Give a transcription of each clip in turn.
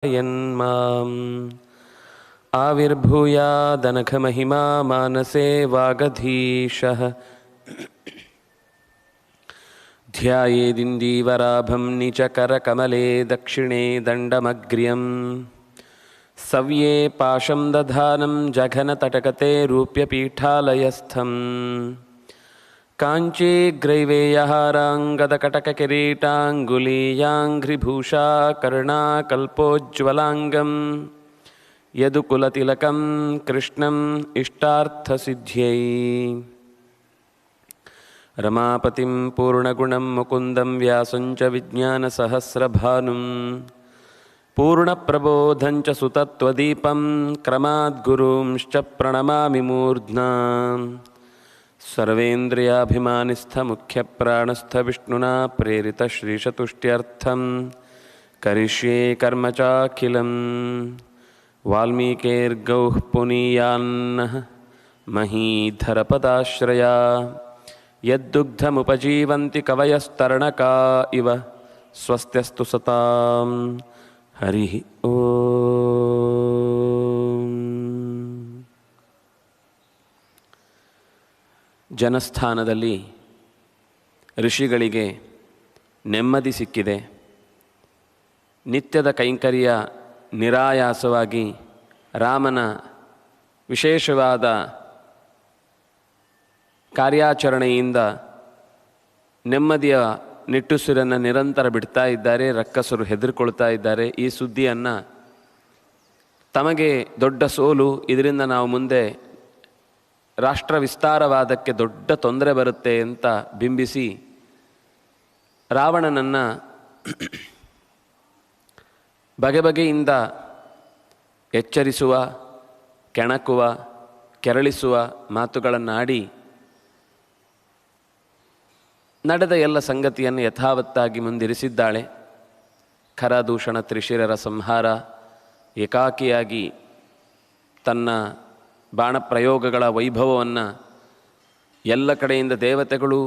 यन्माम् आविर्भूयादनघमहिमा मानसे वागधीशः ध्यायेदिन्दीवराभं निचकरकमले दक्षिणे दण्डमग्र्यं सव्ये पाशं दधानं जघनतटकते रूप्यपीठालयस्थं काञ्चीग्रैवेयहाराङ्गदकटककिरीटाङ्गुलीयाङ्घ्रिभूषा कर्णाकल्पोज्ज्वलाङ्गं यदुकुलतिलकं कृष्णम् इष्टार्थसिद्ध्यै रमापतिं पूर्णगुणं मुकुन्दं व्यासं च विज्ञानसहस्रभानुं पूर्णप्रबोधं च सुतत्वदीपं क्रमाद्गुरूंश्च प्रणमामि मूर्ध्ना सर्वेन्द्रियाभिमानिस्थमुख्यप्राणस्थविष्णुना प्रेरितश्रीशतुष्ट्यर्थं करिष्ये कर्म चाखिलं वाल्मीकिर्गौः पुनीयान्नः महीधरपदाश्रया यद्दुग्धमुपजीवन्ति कवयस्तरणका इव स्वस्त्यस्तु सतां हरिः ಓಂ. ಜನಸ್ಥಾನದಲ್ಲಿ ಋಷಿಗಳಿಗೆ ನೆಮ್ಮದಿ ಸಿಕ್ಕಿದೆ. ನಿತ್ಯದ ಕೈಂಕರ್ಯ ನಿರಾಯಾಸವಾಗಿ ರಾಮನ ವಿಶೇಷವಾದ ಕಾರ್ಯಾಚರಣೆಯಿಂದ ನೆಮ್ಮದಿಯ ನಿಟ್ಟುಸಿರನ್ನು ನಿರಂತರ ಬಿಡ್ತಾ ಇದ್ದಾರೆ. ರಕ್ಕಸರು ಹೆದರಿಕೊಳ್ತಾ ಇದ್ದಾರೆ. ಈ ಸುದ್ದಿಯನ್ನು ತಮಗೆ ದೊಡ್ಡ ಸೋಲು, ಇದರಿಂದ ನಾವು ಮುಂದೆ ರಾಷ್ಟ್ರ ವಿಸ್ತಾರವಾದಕ್ಕೆ ದೊಡ್ಡ ತೊಂದರೆ ಬರುತ್ತೆ ಅಂತ ಬಿಂಬಿಸಿ ರಾವಣನನ್ನು ಬಗೆ ಬಗೆಯಿಂದ ಎಚ್ಚರಿಸುವ, ಕೆಣಕುವ, ಕೆರಳಿಸುವ ಮಾತುಗಳನ್ನಾಡಿ ನಡೆದ ಎಲ್ಲ ಸಂಗತಿಯನ್ನು ಯಥಾವತ್ತಾಗಿ ಮುಂದಿರಿಸಿದ್ದಾಳೆ. ಖರದೂಷಣ ತ್ರಿಶಿರರ ಸಂಹಾರ, ಏಕಾಕಿಯಾಗಿ ತನ್ನ ಬಾಣಪ್ರಯೋಗಗಳ ವೈಭವವನ್ನು ಎಲ್ಲ ಕಡೆಯಿಂದ ದೇವತೆಗಳು,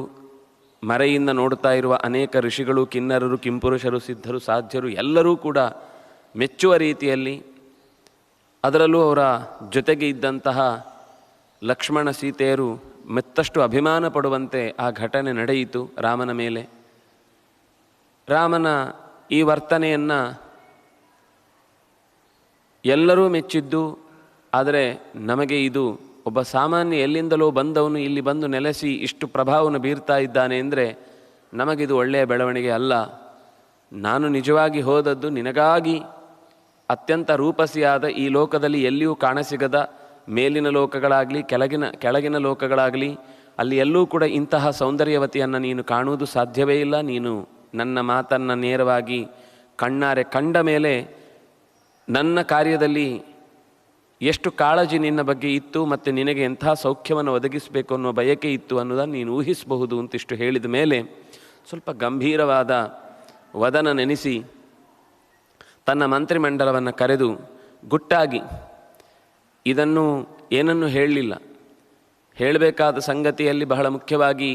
ಮರೆಯಿಂದ ನೋಡ್ತಾ ಇರುವ ಅನೇಕ ಋಷಿಗಳು, ಕಿನ್ನರರು, ಕಿಂಪುರುಷರು, ಸಿದ್ಧರು, ಸಾಧ್ಯರು ಎಲ್ಲರೂ ಕೂಡ ಮೆಚ್ಚುವ ರೀತಿಯಲ್ಲಿ, ಅದರಲ್ಲೂ ಅವರ ಜೊತೆಗೆ ಇದ್ದಂತಹ ಲಕ್ಷ್ಮಣ ಸೀತೆಯರು ಮತ್ತಷ್ಟು ಅಭಿಮಾನ ಪಡುವಂತೆ ಆ ಘಟನೆ ನಡೆಯಿತು ರಾಮನ ಮೇಲೆ. ರಾಮನ ಈ ವರ್ತನೆಯನ್ನು ಎಲ್ಲರೂ ಮೆಚ್ಚಿದ್ದು. ಆದರೆ ನಮಗೆ ಇದು ಒಬ್ಬ ಸಾಮಾನ್ಯ ಎಲ್ಲಿಂದಲೋ ಬಂದವನು ಇಲ್ಲಿ ಬಂದು ನೆಲೆಸಿ ಇಷ್ಟು ಪ್ರಭಾವವನ್ನು ಬೀರ್ತಾ ಇದ್ದಾನೆ ಅಂದರೆ ನಮಗಿದು ಒಳ್ಳೆಯ ಬೆಳವಣಿಗೆ ಅಲ್ಲ. ನಾನು ನಿಜವಾಗಿ ಹೋದದ್ದು ನಿನಗಾಗಿ. ಅತ್ಯಂತ ರೂಪಸಿಯಾದ ಈ ಲೋಕದಲ್ಲಿ ಎಲ್ಲಿಯೂ ಕಾಣಸಿಗದ ಮೇಲಿನ ಲೋಕಗಳಾಗಲಿ ಕೆಳಗಿನ ಲೋಕಗಳಾಗಲಿ ಅಲ್ಲಿ ಎಲ್ಲೂ ಕೂಡ ಇಂತಹ ಸೌಂದರ್ಯವತಿಯನ್ನು ನೀನು ಕಾಣುವುದು ಸಾಧ್ಯವೇ ಇಲ್ಲ. ನೀನು ನನ್ನ ಮಾತನ್ನು ನೇರವಾಗಿ ಕಣ್ಣಾರೆ ಕಂಡ ಮೇಲೆ ನನ್ನ ಕಾರ್ಯದಲ್ಲಿ ಎಷ್ಟು ಕಾಳಜಿ ನಿನ್ನ ಬಗ್ಗೆ ಇತ್ತು ಮತ್ತು ನಿನಗೆ ಎಂಥ ಸೌಖ್ಯವನ್ನು ಒದಗಿಸಬೇಕು ಅನ್ನೋ ಬಯಕೆ ಇತ್ತು ಅನ್ನೋದನ್ನು ನೀನು ಊಹಿಸಬಹುದು ಅಂತಿಷ್ಟು ಹೇಳಿದ ಮೇಲೆ ಸ್ವಲ್ಪ ಗಂಭೀರವಾದ ವದನ ನೆನೆಸಿ ತನ್ನ ಮಂತ್ರಿಮಂಡಲವನ್ನು ಕರೆದು ಗುಟ್ಟಾಗಿ ಇದನ್ನು ಏನನ್ನೂ ಹೇಳಲಿಲ್ಲ. ಹೇಳಬೇಕಾದ ಸಂಗತಿಯಲ್ಲಿ ಬಹಳ ಮುಖ್ಯವಾಗಿ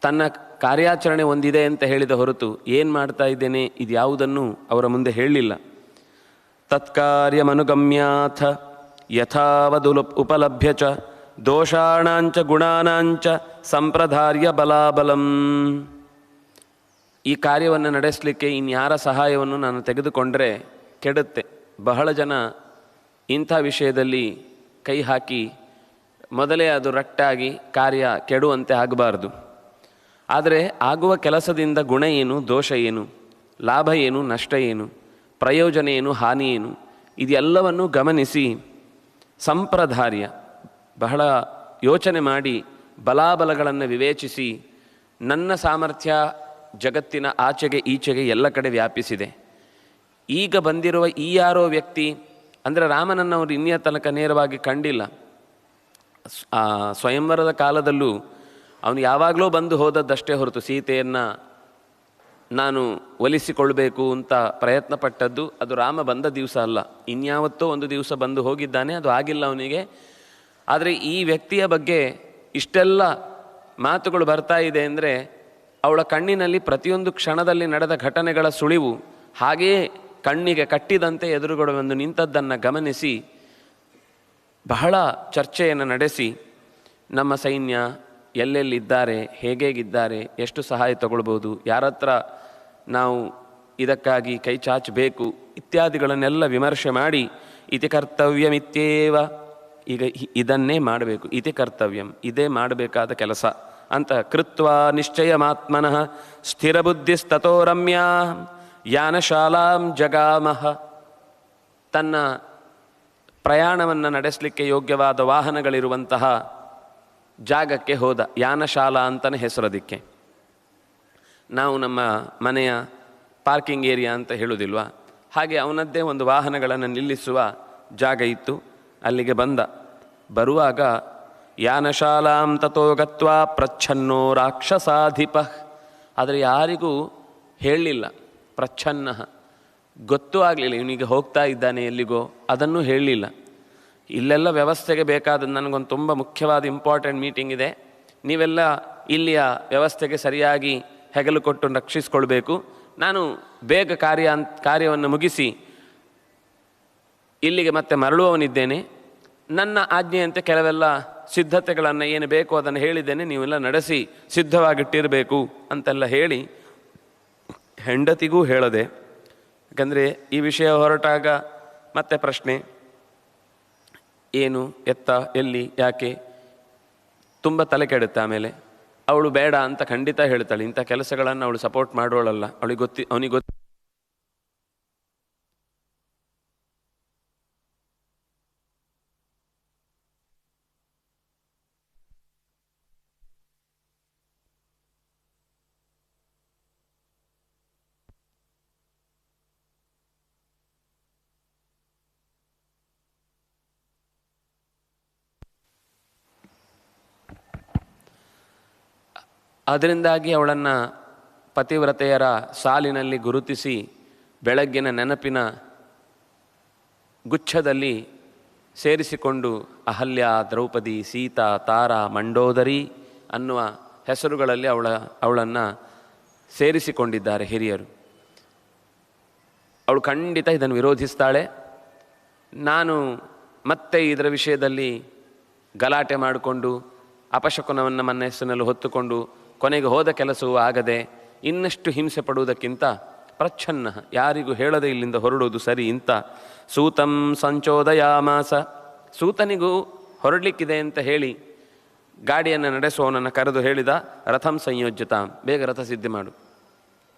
ತನ್ನ ಕಾರ್ಯಾಚರಣೆ ಒಂದಿದೆ ಅಂತ ಹೇಳಿದ ಹೊರತು ಏನು ಮಾಡ್ತಾ ಇದ್ದೇನೆ ಇದು ಯಾವುದನ್ನು ಅವರ ಮುಂದೆ ಹೇಳಲಿಲ್ಲ. ತತ್ಕಾರ್ಯಮನುಗಮ್ಯಾಥ ಯಥಾವದು ಉಪಲಭ್ಯ ಚ ದೋಷಾಣಾಂಚ ಗುಣಾನಾಂಚ ಸಂಪ್ರದಾರ್ಯ ಬಲಾಬಲಂ. ಈ ಕಾರ್ಯವನ್ನು ನಡೆಸಲಿಕ್ಕೆ ಇನ್ಯಾರ ಸಹಾಯವನ್ನು ನಾನು ತೆಗೆದುಕೊಂಡರೆ ಕೆಡುತ್ತೆ. ಬಹಳ ಜನ ಇಂಥ ವಿಷಯದಲ್ಲಿ ಕೈ ಹಾಕಿ ಮೊದಲೇ ಅದು ರಟ್ಟಾಗಿ ಕಾರ್ಯ ಕೆಡುವಂತೆ ಆಗಬಾರ್ದು. ಆದರೆ ಆಗುವ ಕೆಲಸದಿಂದ ಗುಣ ಏನು, ದೋಷ ಏನು, ಲಾಭ ಏನು, ನಷ್ಟ ಏನು, ಪ್ರಯೋಜನ ಏನು, ಹಾನಿ ಏನು, ಇದೆಲ್ಲವನ್ನು ಗಮನಿಸಿ ಸಂಪ್ರದಾರ್ಯ ಬಹಳ ಯೋಚನೆ ಮಾಡಿ ಬಲಾಬಲಗಳನ್ನು ವಿವೇಚಿಸಿ ನನ್ನ ಸಾಮರ್ಥ್ಯ ಜಗತ್ತಿನ ಆಚೆಗೆ ಈಚೆಗೆ ಎಲ್ಲ ಕಡೆ ವ್ಯಾಪಿಸಿದೆ. ಈಗ ಬಂದಿರುವ ಈ ಯಾರೋ ವ್ಯಕ್ತಿ ಅಂದರೆ ರಾಮನನ್ನು ಅವರು ಇನ್ನಿಯ ತನಕ ನೇರವಾಗಿ ಕಂಡಿಲ್ಲ. ಸ್ವಯಂವರದ ಕಾಲದಲ್ಲೂ ಅವನು ಯಾವಾಗಲೂ ಬಂದು ಹೋದದ್ದಷ್ಟೇ ಹೊರತು ಸೀತೆಯನ್ನು ನಾನು ಒಲಿಸಿಕೊಳ್ಬೇಕು ಅಂತ ಪ್ರಯತ್ನ ಪಟ್ಟದ್ದು ಅದು ರಾಮ ಬಂದ ದಿವಸ ಅಲ್ಲ, ಇನ್ಯಾವತ್ತೋ ಒಂದು ದಿವಸ ಬಂದು ಹೋಗಿದ್ದಾನೆ, ಅದು ಆಗಿಲ್ಲ ಅವನಿಗೆ. ಆದರೆ ಈ ವ್ಯಕ್ತಿಯ ಬಗ್ಗೆ ಇಷ್ಟೆಲ್ಲ ಮಾತುಗಳು ಬರ್ತಾ ಇದೆ ಅಂದರೆ ಅವಳ ಕಣ್ಣಿನಲ್ಲಿ ಪ್ರತಿಯೊಂದು ಕ್ಷಣದಲ್ಲಿ ನಡೆದ ಘಟನೆಗಳ ಸುಳಿವು ಹಾಗೆಯೇ ಕಣ್ಣಿಗೆ ಕಟ್ಟಿದಂತೆ ಎದುರುಗಡೆ ಬಂದು ನಿಂತದ್ದನ್ನು ಗಮನಿಸಿ ಬಹಳ ಚರ್ಚೆಯನ್ನು ನಡೆಸಿ ನಮ್ಮ ಸೈನ್ಯ ಎಲ್ಲೆಲ್ಲಿದ್ದಾರೆ, ಹೇಗೇಗಿದ್ದಾರೆ, ಎಷ್ಟು ಸಹಾಯ ತಗೊಳ್ಬೋದು, ಯಾರ ಹತ್ರ ನಾವು ಇದಕ್ಕಾಗಿ ಕೈ ಚಾಚಬೇಕು ಇತ್ಯಾದಿಗಳನ್ನೆಲ್ಲ ವಿಮರ್ಶೆ ಮಾಡಿ ಇತಿ ಕರ್ತವ್ಯಮಿತ್ಯೇವ, ಈಗ ಇದನ್ನೇ ಮಾಡಬೇಕು, ಇತಿ ಕರ್ತವ್ಯಂ, ಇದೇ ಮಾಡಬೇಕಾದ ಕೆಲಸ ಅಂತ ಕೃತ್ವ ನಿಶ್ಚಯಮಾತ್ಮನಃ ಸ್ಥಿರಬುದ್ಧಿಸ್ತತೋ ರಮ್ಯಾ ಯಾನಶಾಲಾಂ ಜಗಾಮಹ. ತನ್ನ ಪ್ರಯಾಣವನ್ನು ನಡೆಸಲಿಕ್ಕೆ ಯೋಗ್ಯವಾದ ವಾಹನಗಳಿರುವಂತಹ ಜಾಗಕ್ಕೆ ಹೋದ. ಯಾನಶಾಲಾ ಅಂತಲೇ ಹೆಸರದಿಕ್ಕೆ. ನಾವು ನಮ್ಮ ಮನೆಯ ಪಾರ್ಕಿಂಗ್ ಏರಿಯಾ ಅಂತ ಹೇಳುವುದಿಲ್ವಾ, ಹಾಗೆ ಅವನದ್ದೇ ಒಂದು ವಾಹನಗಳನ್ನು ನಿಲ್ಲಿಸುವ ಜಾಗ ಇತ್ತು. ಅಲ್ಲಿಗೆ ಬಂದ. ಬರುವಾಗ ಯಾನಶಾಲಾಂ ತಥೋ ಗತ್ವಾ ಪ್ರಚ್ಛನ್ನೋ ರಾಕ್ಷಸಾಧಿಪ. ಆದರೆ ಯಾರಿಗೂ ಹೇಳಲಿಲ್ಲ. ಪ್ರಚ್ಛನ್ನ, ಗೊತ್ತೂ ಆಗಲಿಲ್ಲ ಇವನಿಗೆ ಹೋಗ್ತಾ ಇದ್ದಾನೆ ಎಲ್ಲಿಗೋ, ಅದನ್ನು ಹೇಳಲಿಲ್ಲ. ಇಲ್ಲೆಲ್ಲ ವ್ಯವಸ್ಥೆಗೆ ಬೇಕಾದ ನನಗೊಂದು ತುಂಬ ಮುಖ್ಯವಾದ ಇಂಪಾರ್ಟೆಂಟ್ ಮೀಟಿಂಗ್ ಇದೆ, ನೀವೆಲ್ಲ ಇಲ್ಲಿಯ ವ್ಯವಸ್ಥೆಗೆ ಸರಿಯಾಗಿ ಹೆಗಲು ಕೊಟ್ಟು ರಕ್ಷಿಸ್ಕೊಳ್ಬೇಕು, ನಾನು ಬೇಗ ಕಾರ್ಯವನ್ನು ಮುಗಿಸಿ ಇಲ್ಲಿಗೆ ಮತ್ತೆ ಮರಳುವವನಿದ್ದೇನೆ, ನನ್ನ ಆಜ್ಞೆಯಂತೆ ಕೆಲವೆಲ್ಲ ಸಿದ್ಧತೆಗಳನ್ನು ಏನು ಬೇಕು ಅದನ್ನು ಹೇಳಿದ್ದೇನೆ, ನೀವೆಲ್ಲ ನಡೆಸಿ ಸಿದ್ಧವಾಗಿಟ್ಟಿರಬೇಕು ಅಂತೆಲ್ಲ ಹೇಳಿ ಹೆಂಡತಿಗೂ ಹೇಳದೆ. ಯಾಕಂದರೆ ಈ ವಿಷಯ ಹೊರಟಾಗ ಮತ್ತೆ ಪ್ರಶ್ನೆ, ಏನು, ಎತ್ತ, ಎಲ್ಲಿ, ಯಾಕೆ, ತುಂಬ ತಲೆ ಕೆಡುತ್ತೆ. ಆಮೇಲೆ ಅವಳು ಬೇಡ ಅಂತ ಖಂಡಿತ ಹೇಳ್ತಾಳೆ. ಇಂಥ ಕೆಲಸಗಳನ್ನು ಅವಳು ಸಪೋರ್ಟ್ ಮಾಡೋಳಲ್ಲ. ಅವನಿಗೆ ಗೊತ್ತು. ಅದರಿಂದಾಗಿ ಅವಳನ್ನು ಪತಿವ್ರತೆಯರ ಸಾಲಿನಲ್ಲಿ ಗುರುತಿಸಿ ಬೆಳಗ್ಗಿನ ನೆನಪಿನ ಗುಚ್ಛದಲ್ಲಿ ಸೇರಿಸಿಕೊಂಡು ಅಹಲ್ಯ, ದ್ರೌಪದಿ, ಸೀತಾ, ತಾರಾ, ಮಂಡೋದರಿ ಅನ್ನುವ ಹೆಸರುಗಳಲ್ಲಿ ಅವಳನ್ನು ಸೇರಿಸಿಕೊಂಡಿದ್ದಾರೆ ಹಿರಿಯರು. ಅವಳು ಖಂಡಿತ ಇದನ್ನು ವಿರೋಧಿಸ್ತಾಳೆ. ನಾನು ಮತ್ತೆ ಇದರ ವಿಷಯದಲ್ಲಿ ಗಲಾಟೆ ಮಾಡಿಕೊಂಡು ಅಪಶಕುನವನ್ನು ನನ್ನ ಹೆಸರಿನಲ್ಲಿ ಹೊತ್ತುಕೊಂಡು ಕೊನೆಗೆ ಹೋದ ಕೆಲಸವೂ ಆಗದೆ ಇನ್ನಷ್ಟು ಹಿಂಸೆ ಪಡುವುದಕ್ಕಿಂತ ಪ್ರಚ್ಛನ್ನ, ಯಾರಿಗೂ ಹೇಳದೆ ಇಲ್ಲಿಂದ ಹೊರಡುವುದು ಸರಿ ಇಂತ ಸೂತಂ ಸಂಚೋದಯಾಮಾಸ. ಸೂತನಿಗೂ ಹೊರಡಲಿಕ್ಕಿದೆ ಅಂತ ಹೇಳಿ ಗಾಡಿಯನ್ನು ನಡೆಸುವವನನ್ನು ಕರೆದು ಹೇಳಿದ, ರಥಂ ಸಂಯೋಜ್ಯತಾಂ, ಬೇಗ ರಥ ಸಿದ್ಧಿ ಮಾಡು.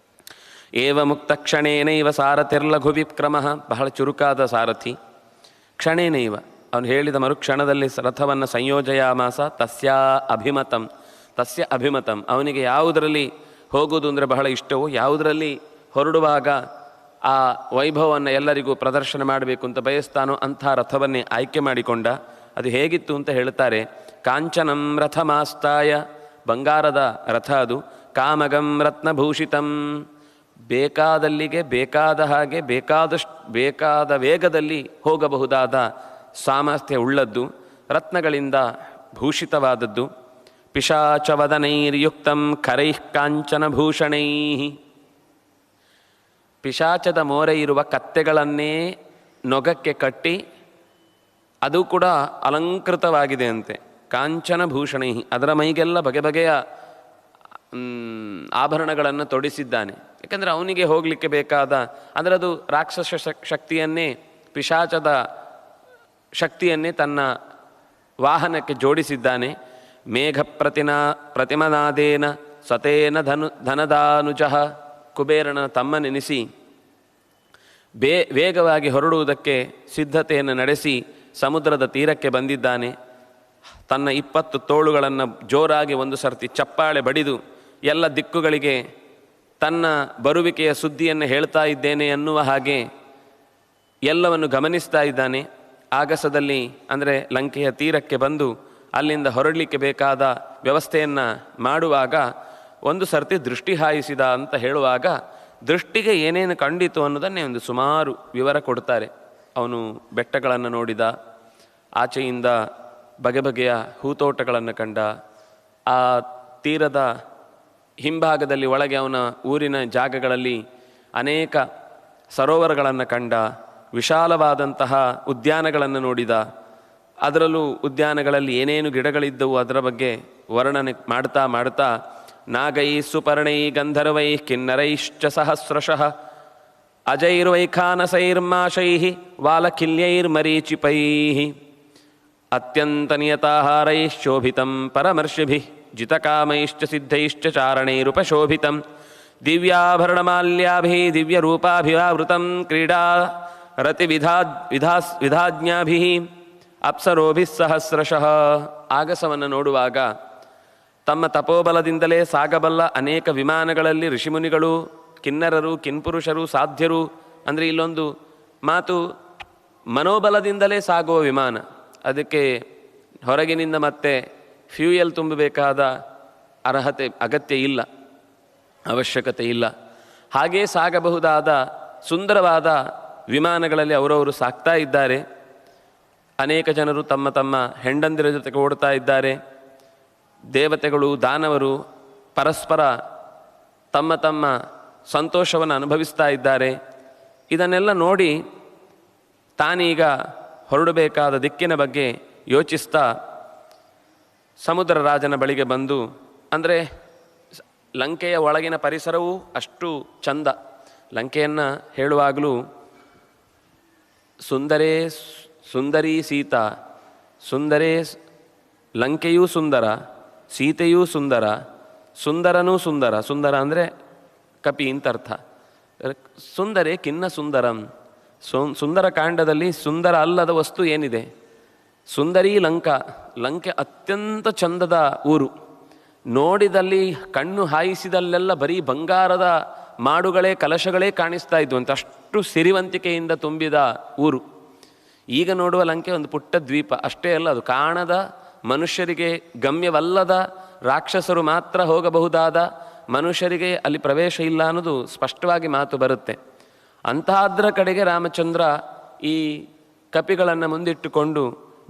ಏವ ಮುಕ್ತ ಕ್ಷಣೇನೈವ ಸಾರಥಿರ್ಲಘು ವಿಕ್ರಮ, ಬಹಳ ಚುರುಕಾದ ಸಾರಥಿ. ಕ್ಷಣೇನೈವ, ಅವನು ಹೇಳಿದ ಮರುಕ್ಷಣದಲ್ಲಿ ರಥವನ್ನು ಸಂಯೋಜಯಾಮಾಸ. ತಸ್ಯ ಅಭಿಮತಂ, ಅವನಿಗೆ ಯಾವುದರಲ್ಲಿ ಹೋಗುವುದು ಅಂದರೆ ಬಹಳ ಇಷ್ಟವೋ, ಯಾವುದರಲ್ಲಿ ಹೊರಡುವಾಗ ಆ ವೈಭವವನ್ನು ಎಲ್ಲರಿಗೂ ಪ್ರದರ್ಶನ ಮಾಡಬೇಕು ಅಂತ ಬಯಸ್ತಾನೋ ಅಂಥ ರಥವನ್ನೇ ಆಯ್ಕೆ ಮಾಡಿಕೊಂಡ. ಅದು ಹೇಗಿತ್ತು ಅಂತ ಹೇಳ್ತಾರೆ, ಕಾಂಚನಂ ರಥಮಾಸ್ತಾಯ, ಬಂಗಾರದ ರಥ ಅದು. ಕಾಮಗಂ ರತ್ನಭೂಷಿತಂ, ಬೇಕಾದಲ್ಲಿಗೆ ಬೇಕಾದ ಹಾಗೆ ಬೇಕಾದ ವೇಗದಲ್ಲಿ ಹೋಗಬಹುದಾದ ಸಾಮರ್ಥ್ಯ ಉಳ್ಳದ್ದು, ರತ್ನಗಳಿಂದ ಭೂಷಿತವಾದದ್ದು. ಪಿಶಾಚವದನೈರ್ಯುಕ್ತಂ ಖರೈಃ ಕಾಂಚನಭೂಷಣೈ, ಪಿಶಾಚದ ಮೋರೆ ಇರುವ ಕತ್ತೆಗಳನ್ನೇ ನೊಗಕ್ಕೆ ಕಟ್ಟಿ ಅದು ಕೂಡ ಅಲಂಕೃತವಾಗಿದೆ ಅಂತೆ. ಕಾಂಚನಭೂಷಣೈ, ಅದರ ಮೈಗೆಲ್ಲ ಬಗೆ ಬಗೆಯ ಆಭರಣಗಳನ್ನು ತೊಡಿಸಿದ್ದಾನೆ. ಯಾಕಂದರೆ ಅವನಿಗೆ ಹೋಗಲಿಕ್ಕೆ ಬೇಕಾದ, ಅಂದರೆ ಅದು ರಾಕ್ಷಸ ಶಕ್ತಿಯನ್ನೇ, ಪಿಶಾಚದ ಶಕ್ತಿಯನ್ನೇ ತನ್ನ ವಾಹನಕ್ಕೆ ಜೋಡಿಸಿದ್ದಾನೆ. ಮೇಘ ಪ್ರತಿಮನಾದೇನ ಸತೇನ ಧನದಾನುಜ, ಕುಬೇರನ ತಮ್ಮನೆನಿಸಿ ವೇಗವಾಗಿ ಹೊರಡುವುದಕ್ಕೆ ಸಿದ್ಧತೆಯನ್ನು ನಡೆಸಿ ಸಮುದ್ರದ ತೀರಕ್ಕೆ ಬಂದಿದ್ದಾನೆ. ತನ್ನ 20 ತೋಳುಗಳನ್ನು ಜೋರಾಗಿ ಒಂದು ಸರ್ತಿ ಚಪ್ಪಾಳೆ ಬಡಿದು ಎಲ್ಲ ದಿಕ್ಕುಗಳಿಗೆ ತನ್ನ ಬರುವಿಕೆಯ ಸುದ್ದಿಯನ್ನು ಹೇಳ್ತಾ ಇದ್ದೇನೆ ಅನ್ನುವ ಹಾಗೆ ಎಲ್ಲವನ್ನು ಗಮನಿಸ್ತಾ ಇದ್ದಾನೆ. ಆಗಸದಲ್ಲಿ ಅಂದರೆ ಲಂಕೆಯ ತೀರಕ್ಕೆ ಬಂದು ಅಲ್ಲಿಂದ ಹೊರಡಲಿಕ್ಕೆ ಬೇಕಾದ ವ್ಯವಸ್ಥೆಯನ್ನು ಮಾಡುವಾಗ ಒಂದು ಸರ್ತಿ ದೃಷ್ಟಿ ಹಾಯಿಸಿದ ಅಂತ ಹೇಳುವಾಗ ದೃಷ್ಟಿಗೆ ಏನೇನು ಕಂಡಿತು ಅನ್ನೋದನ್ನೇ ಒಂದು ಸುಮಾರು ವಿವರ ಕೊಡ್ತಾರೆ. ಅವನು ಬೆಟ್ಟಗಳನ್ನು ನೋಡಿದ, ಆಚೆಯಿಂದ ಬಗೆ ಬಗೆಯ ಹೂತೋಟಗಳನ್ನು ಕಂಡ, ಆ ತೀರದ ಹಿಂಭಾಗದಲ್ಲಿ ಒಳಗೆ ಅವನ ಊರಿನ ಜಾಗಗಳಲ್ಲಿ ಅನೇಕ ಸರೋವರಗಳನ್ನು ಕಂಡ, ವಿಶಾಲವಾದಂತಹ ಉದ್ಯಾನಗಳನ್ನು ನೋಡಿದ. ಅದರಲ್ಲೂ ಉದ್ಯಾನಗಳಲ್ಲಿ ಏನೇನು ಗಿಡಗಳಿದ್ದವು ಅದರ ಬಗ್ಗೆ ವರ್ಣನೆ ಮಾಡ್ತಾ ಮಾಡ್ತಾ ನಾಗೈ ಸುಪರ್ಣೈ ಗಂಧರ್ವೈ ಕಿನ್ನರೈಶ್ಚ ಸಹಸ್ರಶಃ ಅಜೈರ್ವೈಖಾನಸೈರ್ಮಾಶೈ ವಾಲಕಿಲ್ಯೈರ್ಮರೀಚಿಪೈ ಅತ್ಯಂತನಿಯತಾಹಾರೈಶ್ಚೋಭಿತಂ ಪರಮರ್ಷಿಭಿಃ ಜಿತಕಾಮೈಶ್ಚ ಸಿದ್ಧೈಶ್ಚ ಚಾರಣೈರುಪಶೋಭಿತಂ ದಿವ್ಯಾಭರಣಮಾಲ್ಯಾಭಿಃ ದಿವ್ಯರೂಪಾಭಿವಾವೃತಂ ಕ್ರೀಡಾ ರತಿವಿಧಾಜ್ಞಾಭಿಃ ಅಪ್ಸರೋಭಿಃ ಸಹಸ್ರಶಃ. ಆಗಸವನ್ನು ನೋಡುವಾಗ ತಮ್ಮ ತಪೋಬಲದಿಂದಲೇ ಸಾಗಬಲ್ಲ ಅನೇಕ ವಿಮಾನಗಳಲ್ಲಿ ಋಷಿಮುನಿಗಳು, ಕಿನ್ನರರು, ಕಿನ್ಪುರುಷರು, ಸಾಧ್ಯರು, ಅಂದರೆ ಇಲ್ಲೊಂದು ಮಾತು, ಮನೋಬಲದಿಂದಲೇ ಸಾಗುವ ವಿಮಾನ. ಅದಕ್ಕೆ ಹೊರಗಿನಿಂದ ಮತ್ತೆ ಫ್ಯೂಯಲ್ ತುಂಬಬೇಕಾದ ಅಗತ್ಯ ಇಲ್ಲ, ಅವಶ್ಯಕತೆ ಇಲ್ಲ. ಹಾಗೇ ಸಾಗಬಹುದಾದ ಸುಂದರವಾದ ವಿಮಾನಗಳಲ್ಲಿ ಅವರವರು ಸಾಗ್ತಾ ಇದ್ದಾರೆ. ಅನೇಕ ಜನರು ತಮ್ಮ ತಮ್ಮ ಹೆಂಡಂದಿರ ಜೊತೆಗೆ ಓಡ್ತಾ ಇದ್ದಾರೆ. ದೇವತೆಗಳು, ದಾನವರು ಪರಸ್ಪರ ತಮ್ಮ ತಮ್ಮ ಸಂತೋಷವನ್ನು ಅನುಭವಿಸ್ತಾ ಇದ್ದಾರೆ. ಇದನ್ನೆಲ್ಲ ನೋಡಿ ತಾನೀಗ ಹೊರಡಬೇಕಾದ ದಿಕ್ಕಿನ ಬಗ್ಗೆ ಯೋಚಿಸ್ತಾ ಸಮುದ್ರ ರಾಜನ ಬಳಿಗೆ ಬಂದು, ಅಂದರೆ ಲಂಕೆಯ ಒಳಗಿನ ಪರಿಸರವೂ ಅಷ್ಟು ಚಂದ. ಲಂಕೆಯನ್ನು ಹೇಳುವಾಗಲೂ ಸುಂದರೀ ಸೀತಾ, ಲಂಕೆಯೂ ಸುಂದರ, ಸೀತೆಯೂ ಸುಂದರ, ಸುಂದರನೂ ಸುಂದರ. ಸುಂದರ ಅಂದರೆ ಕಪಿ ಅಂತ ಅರ್ಥ. ಸುಂದರೇ ಖಿನ್ನ ಸುಂದರಂ. ಸುಂದರ ಕಾಂಡದಲ್ಲಿ ಸುಂದರ ಅಲ್ಲದ ವಸ್ತು ಏನಿದೆ? ಸುಂದರಿ ಲಂಕಾ. ಲಂಕೆ ಅತ್ಯಂತ ಚಂದದ ಊರು. ನೋಡಿದಲ್ಲಿ ಕಣ್ಣು ಹಾಯಿಸಿದಲ್ಲೆಲ್ಲ ಬರೀ ಬಂಗಾರದ ಮಾಡುಗಳೇ, ಕಲಶಗಳೇ ಕಾಣಿಸ್ತಾ ಇದ್ವಂತೆ. ಅಷ್ಟು ಸಿರಿವಂತಿಕೆಯಿಂದ ತುಂಬಿದ ಊರು. ಈಗ ನೋಡುವ ಲಂಕೆ ಒಂದು ಪುಟ್ಟ ದ್ವೀಪ ಅಷ್ಟೇ ಅಲ್ಲ, ಅದು ಕಾಣದ, ಮನುಷ್ಯರಿಗೆ ಗಮ್ಯವಲ್ಲದ, ರಾಕ್ಷಸರು ಮಾತ್ರ ಹೋಗಬಹುದಾದ, ಮನುಷ್ಯರಿಗೆ ಅಲ್ಲಿ ಪ್ರವೇಶ ಇಲ್ಲ ಅನ್ನೋದು ಸ್ಪಷ್ಟವಾಗಿ ಮಾತು ಬರುತ್ತೆ. ಅಂತಹದ್ರ ಕಡೆಗೆ ರಾಮಚಂದ್ರ ಈ ಕಪಿಗಳನ್ನು ಮುಂದಿಟ್ಟುಕೊಂಡು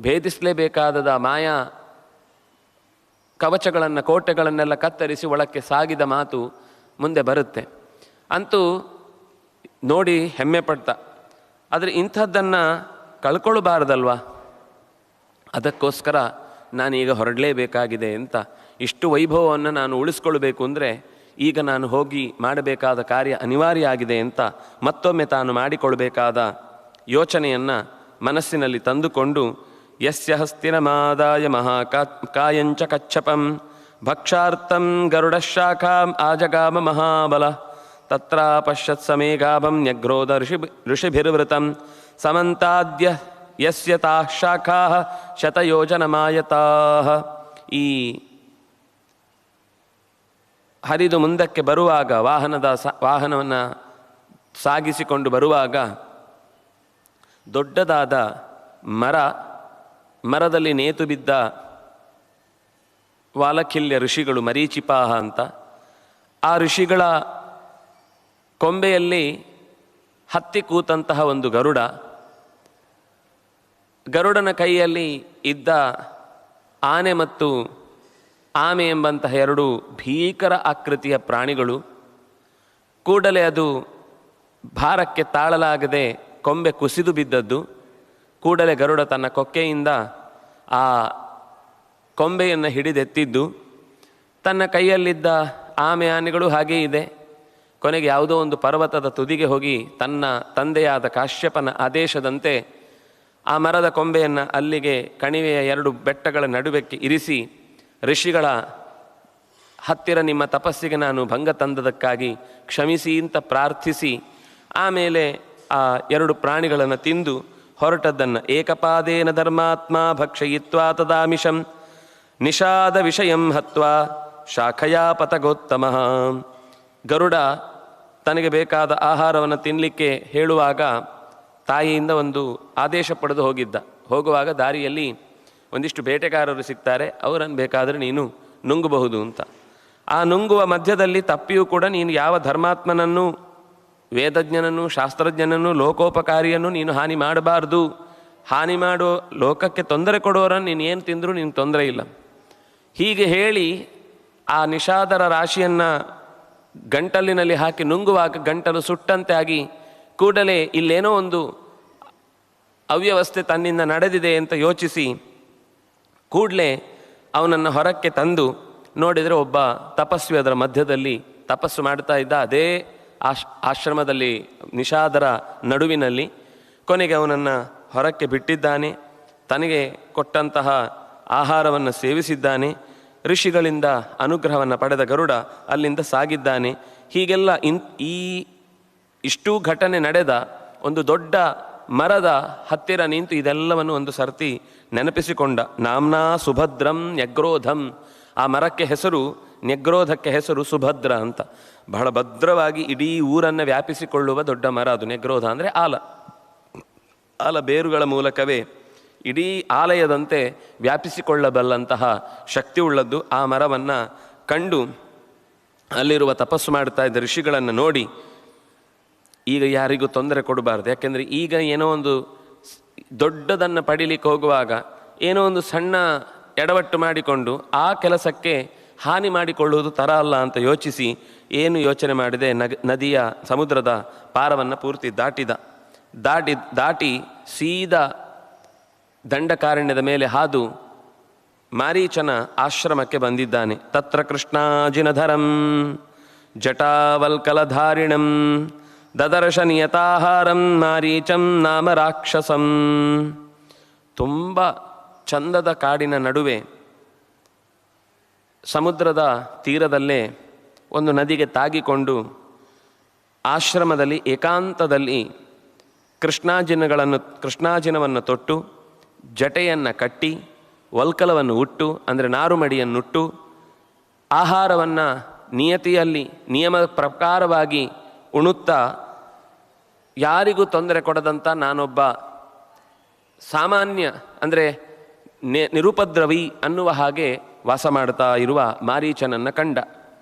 ಭೇದಿಸಲೇಬೇಕಾದ ಮಾಯಾ ಕವಚಗಳನ್ನು, ಕೋಟೆಗಳನ್ನೆಲ್ಲ ಕತ್ತರಿಸಿ ಒಳಕ್ಕೆ ಸಾಗಿದ ಮಾತು ಮುಂದೆ ಬರುತ್ತೆ. ಅಂತೂ ನೋಡಿ ಹೆಮ್ಮೆ ಪಡ್ತ. ಆದರೆ ಇಂಥದ್ದನ್ನು ಕಳ್ಕೊಳ್ಬಾರ್ದಲ್ವ, ಅದಕ್ಕೋಸ್ಕರ ನಾನೀಗ ಹೊರಡಲೇಬೇಕಾಗಿದೆ ಅಂತ. ಇಷ್ಟು ವೈಭವವನ್ನು ನಾನು ಉಳಿಸ್ಕೊಳ್ಬೇಕು ಅಂದರೆ ಈಗ ನಾನು ಹೋಗಿ ಮಾಡಬೇಕಾದ ಕಾರ್ಯ ಅನಿವಾರ್ಯ ಆಗಿದೆ ಅಂತ ಮತ್ತೊಮ್ಮೆ ತಾನು ಮಾಡಿಕೊಳ್ಬೇಕಾದ ಯೋಚನೆಯನ್ನು ಮನಸ್ಸಿನಲ್ಲಿ ತಂದುಕೊಂಡು ಯಸ್ಯ ಹಸ್ತಿನಮಾದಾಯ ಕಾಯಂಚ ಕಚ್ಚಪಂ ಭಕ್ಷಾರ್ಥಂ ಗರುಡಶಾಖಾಂ ಆಜಗಾಮ ಮಹಾಬಲ ತತ್ರ ಪಶ್ಯತ್ ಸಮೇಘಾಭಂ ನ್ಯಗ್ರೋಧ ಋಷಿಭಿರ್ವೃತಂ ಸಮಂತಾದ್ಯ ಯಸ್ಯ ತಾಃ ಶಾಖಾಃ ಶತಯೋಜನಮಾಯತಾಃ. ಈ ಹರಿದು ಮುಂದಕ್ಕೆ ಬರುವಾಗ, ವಾಹನವನ್ನು ಸಾಗಿಸಿಕೊಂಡು ಬರುವಾಗ ದೊಡ್ಡದಾದ ಮರದಲ್ಲಿ ನೇತು ಬಿದ್ದ ವಾಲಕಿಲ್ಯ ಋಷಿಗಳು, ಮರೀಚಿಪಾಹ ಅಂತ. ಆ ಋಷಿಗಳ ಕೊಂಬೆಯಲ್ಲಿ ಹತ್ತಿ ಕೂತಂತಹ ಒಂದು ಗರುಡನ ಕೈಯಲ್ಲಿ ಇದ್ದ ಆನೆ ಮತ್ತು ಆಮೆ ಎಂಬಂತಹ ಎರಡು ಭೀಕರ ಆಕೃತಿಯ ಪ್ರಾಣಿಗಳು. ಕೂಡಲೇ ಅದು ಭಾರಕ್ಕೆ ತಾಳಲಾಗದೆ ಕೊಂಬೆ ಕುಸಿದು ಬಿದ್ದದ್ದು. ಕೂಡಲೇ ಗರುಡ ತನ್ನ ಕೊಕ್ಕೆಯಿಂದ ಆ ಕೊಂಬೆಯನ್ನು ಹಿಡಿದೆತ್ತಿದ್ದು. ತನ್ನ ಕೈಯಲ್ಲಿದ್ದ ಆನೆಗಳು ಹಾಗೇ ಇದೆ. ಕೊನೆಗೆ ಯಾವುದೋ ಒಂದು ಪರ್ವತದ ತುದಿಗೆ ಹೋಗಿ ತನ್ನ ತಂದೆಯಾದ ಕಾಶ್ಯಪನ ಆದೇಶದಂತೆ ಆ ಮರದ ಕೊಂಬೆಯನ್ನು ಅಲ್ಲಿಗೆ ಕಣಿವೆಯ ಎರಡು ಬೆಟ್ಟಗಳ ನಡುವೆಕ್ಕೆ ಇರಿಸಿ, ಋಷಿಗಳ ಹತ್ತಿರ ನಿಮ್ಮ ತಪಸ್ಸಿಗೆ ನಾನು ಭಂಗ ತಂದದಕ್ಕಾಗಿ ಕ್ಷಮಿಸಿ ಅಂತ ಪ್ರಾರ್ಥಿಸಿ, ಆಮೇಲೆ ಆ ಎರಡು ಪ್ರಾಣಿಗಳನ್ನು ತಿಂದು ಹೊರಟದ್ದನ್ನು ಏಕಪಾದೇನ ಧರ್ಮಾತ್ಮ ಭಕ್ಷಯಿತ್ವಾ ತದಾಮಿಷಂ ನಿಷಾದ ವಿಷಯಂ ಹತ್ವಾ ಶಾಖಯಾ ಪತಗೋತ್ತಮಃ. ಗರುಡ ತನಗೆ ಬೇಕಾದ ಆಹಾರವನ್ನು ತಿನ್ನಲಿಕ್ಕೆ ಹೇಳುವಾಗ ತಾಯಿಯಿಂದ ಒಂದು ಆದೇಶ ಪಡೆದು ಹೋಗುವಾಗ ದಾರಿಯಲ್ಲಿ ಒಂದಿಷ್ಟು ಬೇಟೆಗಾರರು ಸಿಗ್ತಾರೆ. ಅವರನ್ನು ಬೇಕಾದರೆ ನೀನು ನುಂಗಬಹುದು ಅಂತ. ಆ ನುಂಗುವ ಮಧ್ಯದಲ್ಲಿ ತಪ್ಪಿಯೂ ಕೂಡ ನೀನು ಯಾವ ಧರ್ಮಾತ್ಮನನ್ನು, ವೇದಜ್ಞನನ್ನು, ಶಾಸ್ತ್ರಜ್ಞನನ್ನು, ಲೋಕೋಪಕಾರಿಯನ್ನು ನೀನು ಹಾನಿ ಮಾಡಬಾರ್ದು. ಹಾನಿ ಮಾಡೋ, ಲೋಕಕ್ಕೆ ತೊಂದರೆ ಕೊಡೋರನ್ನು ನೀನು ಏನು ತಿಂದರೂ ನಿನಗೆ ತೊಂದರೆ ಇಲ್ಲ. ಹೀಗೆ ಹೇಳಿ ಆ ನಿಷಾದರ ರಾಶಿಯನ್ನು ಗಂಟಲಿನಲ್ಲಿ ಹಾಕಿ ನುಂಗುವಾಗ ಗಂಟಲು ಸುಟ್ಟಂತೆ ಆಗಿ ಕೂಡಲೇ ಇಲ್ಲೇನೋ ಒಂದು ಅವ್ಯವಸ್ಥೆ ತನ್ನಿಂದ ನಡೆದಿದೆ ಅಂತ ಯೋಚಿಸಿ ಕೂಡಲೇ ಅವನನ್ನು ಹೊರಕ್ಕೆ ತಂದು ನೋಡಿದರೆ ಒಬ್ಬ ತಪಸ್ವಿ ಅದರ ಮಧ್ಯದಲ್ಲಿ ತಪಸ್ಸು ಮಾಡ್ತಾ ಇದ್ದ, ಅದೇ ಆಶ್ರಮದಲ್ಲಿ ನಿಷಾದರ ನಡುವಿನಲ್ಲಿ. ಕೊನೆಗೆ ಅವನನ್ನು ಹೊರಕ್ಕೆ ಬಿಟ್ಟಿದ್ದಾನೆ, ತನಗೆ ಕೊಟ್ಟಂತಹ ಆಹಾರವನ್ನು ಸೇವಿಸಿದ್ದಾನೆ. ಋಷಿಗಳಿಂದ ಅನುಗ್ರಹವನ್ನು ಪಡೆದ ಗರುಡ ಅಲ್ಲಿಂದ ಸಾಗಿದ್ದಾನೆ. ಹೀಗೆಲ್ಲ ಇಷ್ಟೂ ಘಟನೆ ನಡೆದ ಒಂದು ದೊಡ್ಡ ಮರದ ಹತ್ತಿರ ನಿಂತು ಇದೆಲ್ಲವನ್ನು ಒಂದು ಸರ್ತಿ ನೆನಪಿಸಿಕೊಂಡ. ನಾಮ್ನಾ ಸುಭದ್ರಂ ನ್ಯಗ್ರೋಧಂ, ಆ ಮರಕ್ಕೆ ಹೆಸರು, ನ್ಯಗ್ರೋಧಕ್ಕೆ ಹೆಸರು ಸುಭದ್ರ ಅಂತ. ಬಹಳ ಭದ್ರವಾಗಿ ಇಡೀ ಊರನ್ನು ವ್ಯಾಪಿಸಿಕೊಳ್ಳುವ ದೊಡ್ಡ ಮರ ಅದು. ನ್ಯಗ್ರೋಧ ಅಂದರೆ ಆಲ ಬೇರುಗಳ ಮೂಲಕವೇ ಇಡೀ ಆಲಯದಂತೆ ವ್ಯಾಪಿಸಿಕೊಳ್ಳಬಲ್ಲಂತಹ ಶಕ್ತಿ ಉಳ್ಳದ್ದು. ಆ ಮರವನ್ನು ಕಂಡು ಅಲ್ಲಿರುವ ತಪಸ್ಸು ಮಾಡ್ತಾ ಇದ್ದ ಋಷಿಗಳನ್ನು ನೋಡಿ, ಈಗ ಯಾರಿಗೂ ತೊಂದರೆ ಕೊಡಬಾರ್ದು, ಯಾಕೆಂದರೆ ಈಗ ಏನೋ ಒಂದು ದೊಡ್ಡದನ್ನು ಪಡೀಲಿಕ್ಕೆ ಹೋಗುವಾಗ ಏನೋ ಒಂದು ಸಣ್ಣ ಎಡವಟ್ಟು ಮಾಡಿಕೊಂಡು ಆ ಕೆಲಸಕ್ಕೆ ಹಾನಿ ಮಾಡಿಕೊಳ್ಳುವುದು ತರ ಅಲ್ಲ ಅಂತ ಯೋಚಿಸಿ ಏನು ಯೋಚನೆ ಮಾಡಿದೆ, ನದಿಯ ಸಮುದ್ರದ ಪಾರವನ್ನು ಪೂರ್ತಿ ದಾಟಿ ಸೀದಾ ದಂಡಕಾರಣ್ಯದ ಮೇಲೆ ಹಾದು ಮಾರೀಚನ ಆಶ್ರಮಕ್ಕೆ ಬಂದಿದ್ದಾನೆ. ತತ್ರ ಕೃಷ್ಣಾಜಿನಧರಂ ಜಟಾವಲ್ಕಲಧಾರಿಣಂ ದದರ್ಶ ನಿಯತಾಹಾರಂ ಮಾರೀಚಂ ನಾಮ ರಾಕ್ಷಸಂ. ತುಂಬ ಚಂದದ ಕಾಡಿನ ನಡುವೆ ಸಮುದ್ರದ ತೀರದಲ್ಲೇ ಒಂದು ನದಿಗೆ ತಾಗಿಕೊಂಡು ಆಶ್ರಮದಲ್ಲಿ ಏಕಾಂತದಲ್ಲಿ ಕೃಷ್ಣಾಜಿನವನ್ನು ತೊಟ್ಟು ಜಟೆಯನ್ನು ಕಟ್ಟಿ ವಲ್ಕಲವನ್ನು ಉಟ್ಟು ಅಂದರೆ ನಾರುಮಡಿಯನ್ನುಟ್ಟು ಆಹಾರವನ್ನು ನಿಯತಿಯಲ್ಲಿ ನಿಯಮ ಪ್ರಕಾರವಾಗಿ ಉಣುತ್ತಾ ಯಾರಿಗೂ ತೊಂದರೆ ಕೊಡದಂಥ ನಾನೊಬ್ಬ ಸಾಮಾನ್ಯ ಅಂದರೆ ನಿರುಪದ್ರವಿ ಅನ್ನುವ ಹಾಗೆ ವಾಸ ಮಾಡ್ತಾ ಇರುವ ಮಾರೀಚನನ್ನು ಕಂಡ.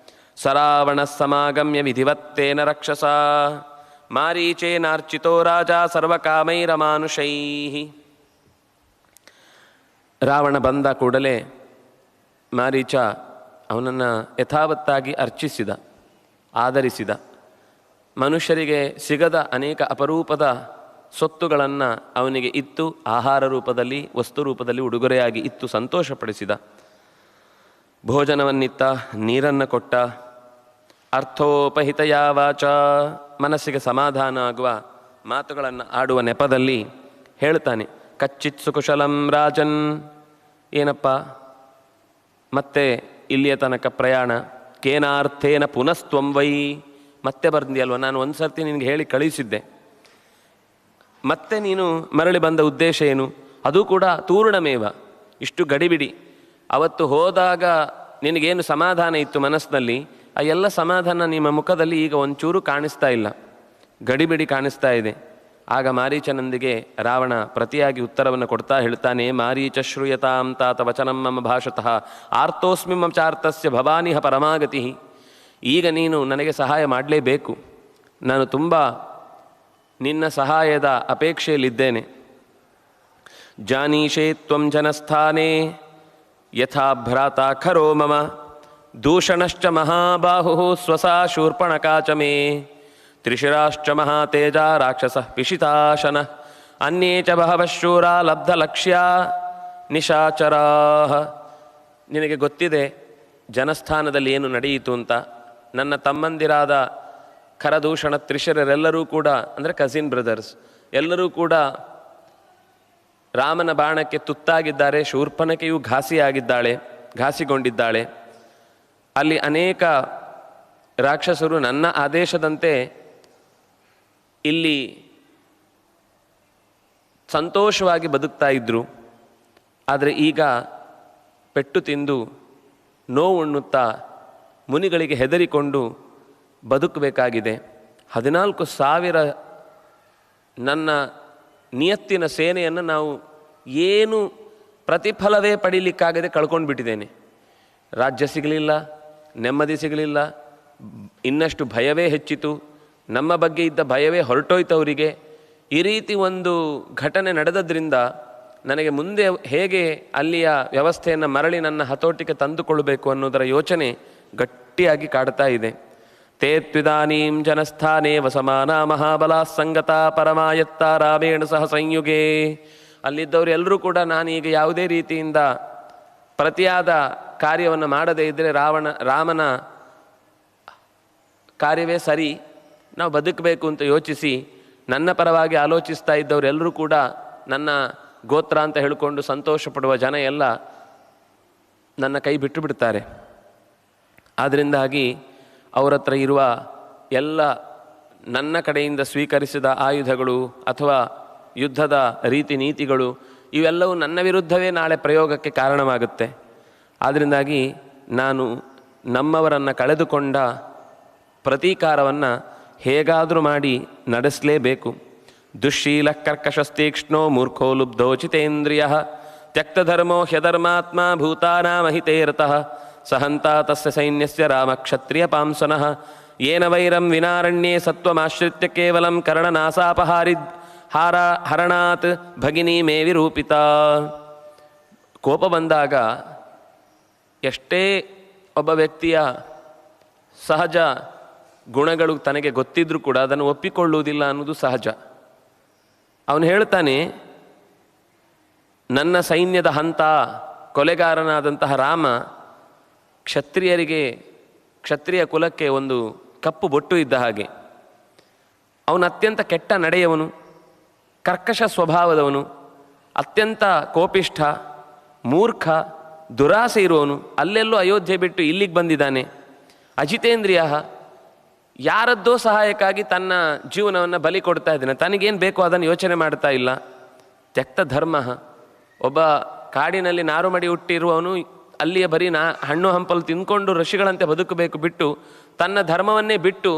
ಸರಾವಣ ಸಮಾಗಮ್ಯ ವಿಧಿವತ್ತೇನ ರಕ್ಷಸ ಮಾರೀಚೇನಾರ್ಚಿತೋ ರಾಜ ಸರ್ವಕಾಮೈರಮಾನುಷೈ. ರಾವಣ ಬಂದ ಕೂಡಲೇ ಮಾರೀಚ ಅವನನ್ನು ಯಥಾವತ್ತಾಗಿ ಅರ್ಚಿಸಿದ, ಆದರಿಸಿದ. ಮನುಷ್ಯರಿಗೆ ಸಿಗದ ಅನೇಕ ಅಪರೂಪದ ಸೊತ್ತುಗಳನ್ನು ಅವನಿಗೆ ಇತ್ತು, ಆಹಾರ ರೂಪದಲ್ಲಿ ವಸ್ತು ರೂಪದಲ್ಲಿ ಉಡುಗೊರೆಯಾಗಿ ಇತ್ತು, ಸಂತೋಷಪಡಿಸಿದ. ಭೋಜನವನ್ನಿತ್ತ, ನೀರನ್ನು ಕೊಟ್ಟ. ಅರ್ಥೋಪಹಿತಯ ವಾಚ, ಮನಸ್ಸಿಗೆ ಸಮಾಧಾನ ಆಗುವ ಮಾತುಗಳನ್ನು ಆಡುವ ನೆಪದಲ್ಲಿ ಹೇಳ್ತಾನೆ. ಕಚ್ಚಿತ್ ಸುಕುಶಲಂ ರಾಜನ್, ಏನಪ್ಪ ಮತ್ತೆ ಇಲ್ಲಿಯ ತನಕ ಪ್ರಯಾಣ? ಕೇನಾರ್ಥೇನ ಪುನಸ್ತ್ವಂ ವೈ, ಮತ್ತೆ ಬರ್ದಿಯಲ್ವ, ನಾನು ಒಂದು ಸರ್ತಿ ನಿನಗೆ ಹೇಳಿ ಕಳಿಸಿದ್ದೆ, ಮತ್ತೆ ನೀನು ಮರಳಿ ಬಂದ ಉದ್ದೇಶ ಏನು? ಅದು ಕೂಡ ತೂರ್ಣಮೇವ, ಇಷ್ಟು ಗಡಿಬಿಡಿ. ಅವತ್ತು ಹೋದಾಗ ನಿನಗೇನು ಸಮಾಧಾನ ಇತ್ತು ಮನಸ್ಸಿನಲ್ಲಿ, ಆ ಎಲ್ಲ ಸಮಾಧಾನ ನಿಮ್ಮ ಮುಖದಲ್ಲಿ ಈಗ ಒಂಚೂರು ಕಾಣಿಸ್ತಾ ಇಲ್ಲ, ಗಡಿಬಿಡಿ ಕಾಣಿಸ್ತಾ ಇದೆ. ಆಗ ಮಾರೀಚನೊಂದಿಗೆ ರಾವಣ ಪ್ರತಿಯಾಗಿ ಉತ್ತರವನ್ನು ಕೊಡ್ತಾ ಹೇಳ್ತಾನೆ. ಮಾರೀಚ ಶ್ರೂಯತಾಂ ತಾತ ವಚನಂ ಮಮ ಭಾಷತಃ ಆರ್ತೋಸ್ಮಿ ಮಮ ಚಾರ್ತಸ್ಯ ಭವಾನಿಹ ಪರಮಾಗತಿ. ಈಗ ನೀನು ನನಗೆ ಸಹಾಯ ಮಾಡಲೇಬೇಕು, ನಾನು ತುಂಬ ನಿನ್ನ ಸಹಾಯದ ಅಪೇಕ್ಷೆಯಲ್ಲಿದ್ದೇನೆ. ಜಾನೀಷೇ ತ್ವಂ ಜನಸ್ಥಾನೇ ಯಥಾ ಭ್ರಾತಾ ಖರೋ ಮಮ ದೂಷಣಶ್ಚ ಮಹಾಬಾಹು ಸ್ವಸಾ ಶೂರ್ಪಣಖಾ ಮೇ ತ್ರಿಶಿರಾಶ್ಚ ಮಹಾತೇಜ ರಾಕ್ಷಸ ಪಿಶಿತಾಶನ ಅನ್ಯೇ ಚ ಬಹವಃ ಶೂರಾ ಲಬ್ಧಲಕ್ಷ್ಯಾ ನಿಶಾಚರಾ. ನಿನಗೆ ಗೊತ್ತಿದೆ ಜನಸ್ಥಾನದಲ್ಲಿ ಏನು ನಡೆಯಿತು ಅಂತ. ನನ್ನ ತಮ್ಮಂದಿರಾದ ಖರದೂಷಣ ತ್ರಿಶಿರರೆಲ್ಲರೂ ಕೂಡ, ಅಂದರೆ ಕಸಿನ್ ಬ್ರದರ್ಸ್ ಎಲ್ಲರೂ ಕೂಡ ರಾಮನ ಬಾಣಕ್ಕೆ ತುತ್ತಾಗಿದ್ದಾರೆ. ಶೂರ್ಪನಖೆಯು ಘಾಸಿಗೊಂಡಿದ್ದಾಳೆ. ಅಲ್ಲಿ ಅನೇಕ ರಾಕ್ಷಸರು ನನ್ನ ಆದೇಶದಂತೆ ಇಲ್ಲಿ ಸಂತೋಷವಾಗಿ ಬದುಕ್ತಾ ಇದ್ದರು. ಆದರೆ ಈಗ ಪೆಟ್ಟು ತಿಂದು ನೋವುಣ್ಣುತ್ತಾ ಮುನಿಗಳಿಗೆ ಹೆದರಿಕೊಂಡು ಬದುಕಬೇಕಾಗಿದೆ. 14,000 ನನ್ನ ನಿಯತ್ತಿನ ಸೇನೆಯನ್ನು ನಾವು ಏನು ಪ್ರತಿಫಲವೇ ಪಡೀಲಿಕ್ಕಾಗದೆ ಕಳ್ಕೊಂಡು ಬಿಟ್ಟಿದ್ದೇನೆ. ರಾಜ್ಯ ಸಿಗಲಿಲ್ಲ, ನೆಮ್ಮದಿ ಸಿಗಲಿಲ್ಲ, ಇನ್ನಷ್ಟು ಭಯವೇ ಹೆಚ್ಚಿತು, ನಮ್ಮ ಬಗ್ಗೆ ಇದ್ದ ಭಯವೇ ಹೊರಟೋಯ್ತವರಿಗೆ. ಈ ರೀತಿ ಒಂದು ಘಟನೆ ನಡೆದದ್ರಿಂದ ನನಗೆ ಮುಂದೆ ಹೇಗೆ ಅಲ್ಲಿಯ ವ್ಯವಸ್ಥೆಯನ್ನು ಮರಳಿ ನನ್ನ ಹತೋಟಿಗೆ ತಂದುಕೊಳ್ಳಬೇಕು ಅನ್ನೋದರ ಯೋಚನೆ ಗಟ್ಟಿಯಾಗಿ ಕಾಡ್ತಾ ಇದೆ. ತೇ ತ್ವಿದಾನೀಂ ಜನಸ್ಥಾನೇ ವಸಮಾನ ಮಹಾಬಲಾ ಸಂಗತ ಪರಮಾಯತ್ತ ರಾಮೇಣ ಸಹ ಸಂಯುಗೇ. ಅಲ್ಲಿದ್ದವರು ಎಲ್ಲರೂ ಕೂಡ ನಾನೀಗ ಯಾವುದೇ ರೀತಿಯಿಂದ ಪ್ರತಿಯಾದ ಕಾರ್ಯವನ್ನು ಮಾಡದೇ ಇದ್ದರೆ ರಾಮನ ಕಾರ್ಯವೇ ಸರಿ, ನಾವು ಬದುಕಬೇಕು ಅಂತ ಯೋಚಿಸಿ ನನ್ನ ಪರವಾಗಿ ಆಲೋಚಿಸ್ತಾ ಇದ್ದವರೆಲ್ಲರೂ ಕೂಡ ನನ್ನ ಗೋತ್ರ ಅಂತ ಹೇಳಿಕೊಂಡು ಸಂತೋಷ ಪಡುವ ಜನ ಎಲ್ಲ ನನ್ನ ಕೈ ಬಿಟ್ಟು ಬಿಡ್ತಾರೆ. ಆದ್ದರಿಂದಾಗಿ ಅವರ ಹತ್ರ ಇರುವ ಎಲ್ಲ ನನ್ನ ಕಡೆಯಿಂದ ಸ್ವೀಕರಿಸಿದ ಆಯುಧಗಳು ಅಥವಾ ಯುದ್ಧದ ರೀತಿ ನೀತಿಗಳು ಇವೆಲ್ಲವೂ ನನ್ನ ವಿರುದ್ಧವೇ ನಾಳೆ ಪ್ರಯೋಗಕ್ಕೆ ಕಾರಣವಾಗುತ್ತೆ. ಆದ್ದರಿಂದಾಗಿ ನಾನು ನಮ್ಮವರನ್ನು ಕಳೆದುಕೊಂಡ ಪ್ರತೀಕಾರವನ್ನು ಹೇಗಾದರೂ ಮಾಡಿ ನಡೆಸಲೇಬೇಕು. ದುಶ್ಶೀಲ ಕರ್ಕಶಸ್ತೀಕ್ಷ್ಣೋ ಮೂರ್ಖೋ ಲುಬ್ಧೋ ಚಿತೇಂದ್ರಿಯ ತ್ಯಕ್ತಧರ್ಮೋ ಹ್ಯಧರ್ಮಾತ್ಮ ಭೂತಾನಾಮಹಿತೇ ರತಃ ಸಹಂತ ತಸ್ಯ ಸೈನ್ಯಸ್ಯ ರಾಮಕ್ಷತ್ರಿಯ ಪಾಂಸನಃ ಯೇನ ವೈರಂ ವಿನಾರಣ್ಯೇ ಸತ್ವಮಾಶ್ರಿತ್ಯ ಕೇವಲಂ ಹರಣಾತ್ ಭಗಿನಿ ಮೇ ವಿರೂಪಿತ. ಕೋಪ ಬಂದಾಗ ಎಷ್ಟೇ ಒಬ್ಬ ವ್ಯಕ್ತಿಯ ಸಹಜ ಗುಣಗಳು ತನಗೆ ಗೊತ್ತಿದ್ರೂ ಕೂಡ ಅದನ್ನು ಒಪ್ಪಿಕೊಳ್ಳುವುದಿಲ್ಲ ಅನ್ನೋದು ಸಹಜ. ಅವನು ಹೇಳ್ತಾನೆ, ನನ್ನ ಸೈನ್ಯದ ಹಂತ ಕೊಲೆಗಾರನಾದಂತಹ ರಾಮ ಕ್ಷತ್ರಿಯ ಕುಲಕ್ಕೆ ಒಂದು ಕಪ್ಪು ಬೊಟ್ಟು ಇದ್ದ ಹಾಗೆ. ಅವನು ಅತ್ಯಂತ ಕೆಟ್ಟ ನಡೆಯವನು, ಕರ್ಕಶ ಸ್ವಭಾವದವನು, ಅತ್ಯಂತ ಕೋಪಿಷ್ಠ, ಮೂರ್ಖ, ದುರಾಸೆ ಇರುವವನು. ಅಲ್ಲೆಲ್ಲೋ ಅಯೋಧ್ಯೆ ಬಿಟ್ಟು ಇಲ್ಲಿಗೆ ಬಂದಿದ್ದಾನೆ. ಅಜಿತೇಂದ್ರಿಯ, ಯಾರದ್ದೋ ಸಹಾಯಕ್ಕಾಗಿ ತನ್ನ ಜೀವನವನ್ನು ಬಲಿ ಕೊಡ್ತಾ ಇದ್ದಾನೆ. ತನಗೇನು ಬೇಕೋ ಅದನ್ನು ಯೋಚನೆ ಮಾಡ್ತಾ ಇಲ್ಲ. ತ್ಯಕ್ತ ಧರ್ಮ, ಒಬ್ಬ ಕಾಡಿನಲ್ಲಿ ನಾರುಮಡಿ ಹುಟ್ಟಿರುವವನು ಅಲ್ಲಿಯ ಬರೀ ಹಣ್ಣು ಹಂಪಲು ತಿಂದ್ಕೊಂಡು ಋಷಿಗಳಂತೆ ಬದುಕಬೇಕು ಬಿಟ್ಟು ತನ್ನ ಧರ್ಮವನ್ನೇ ಬಿಟ್ಟು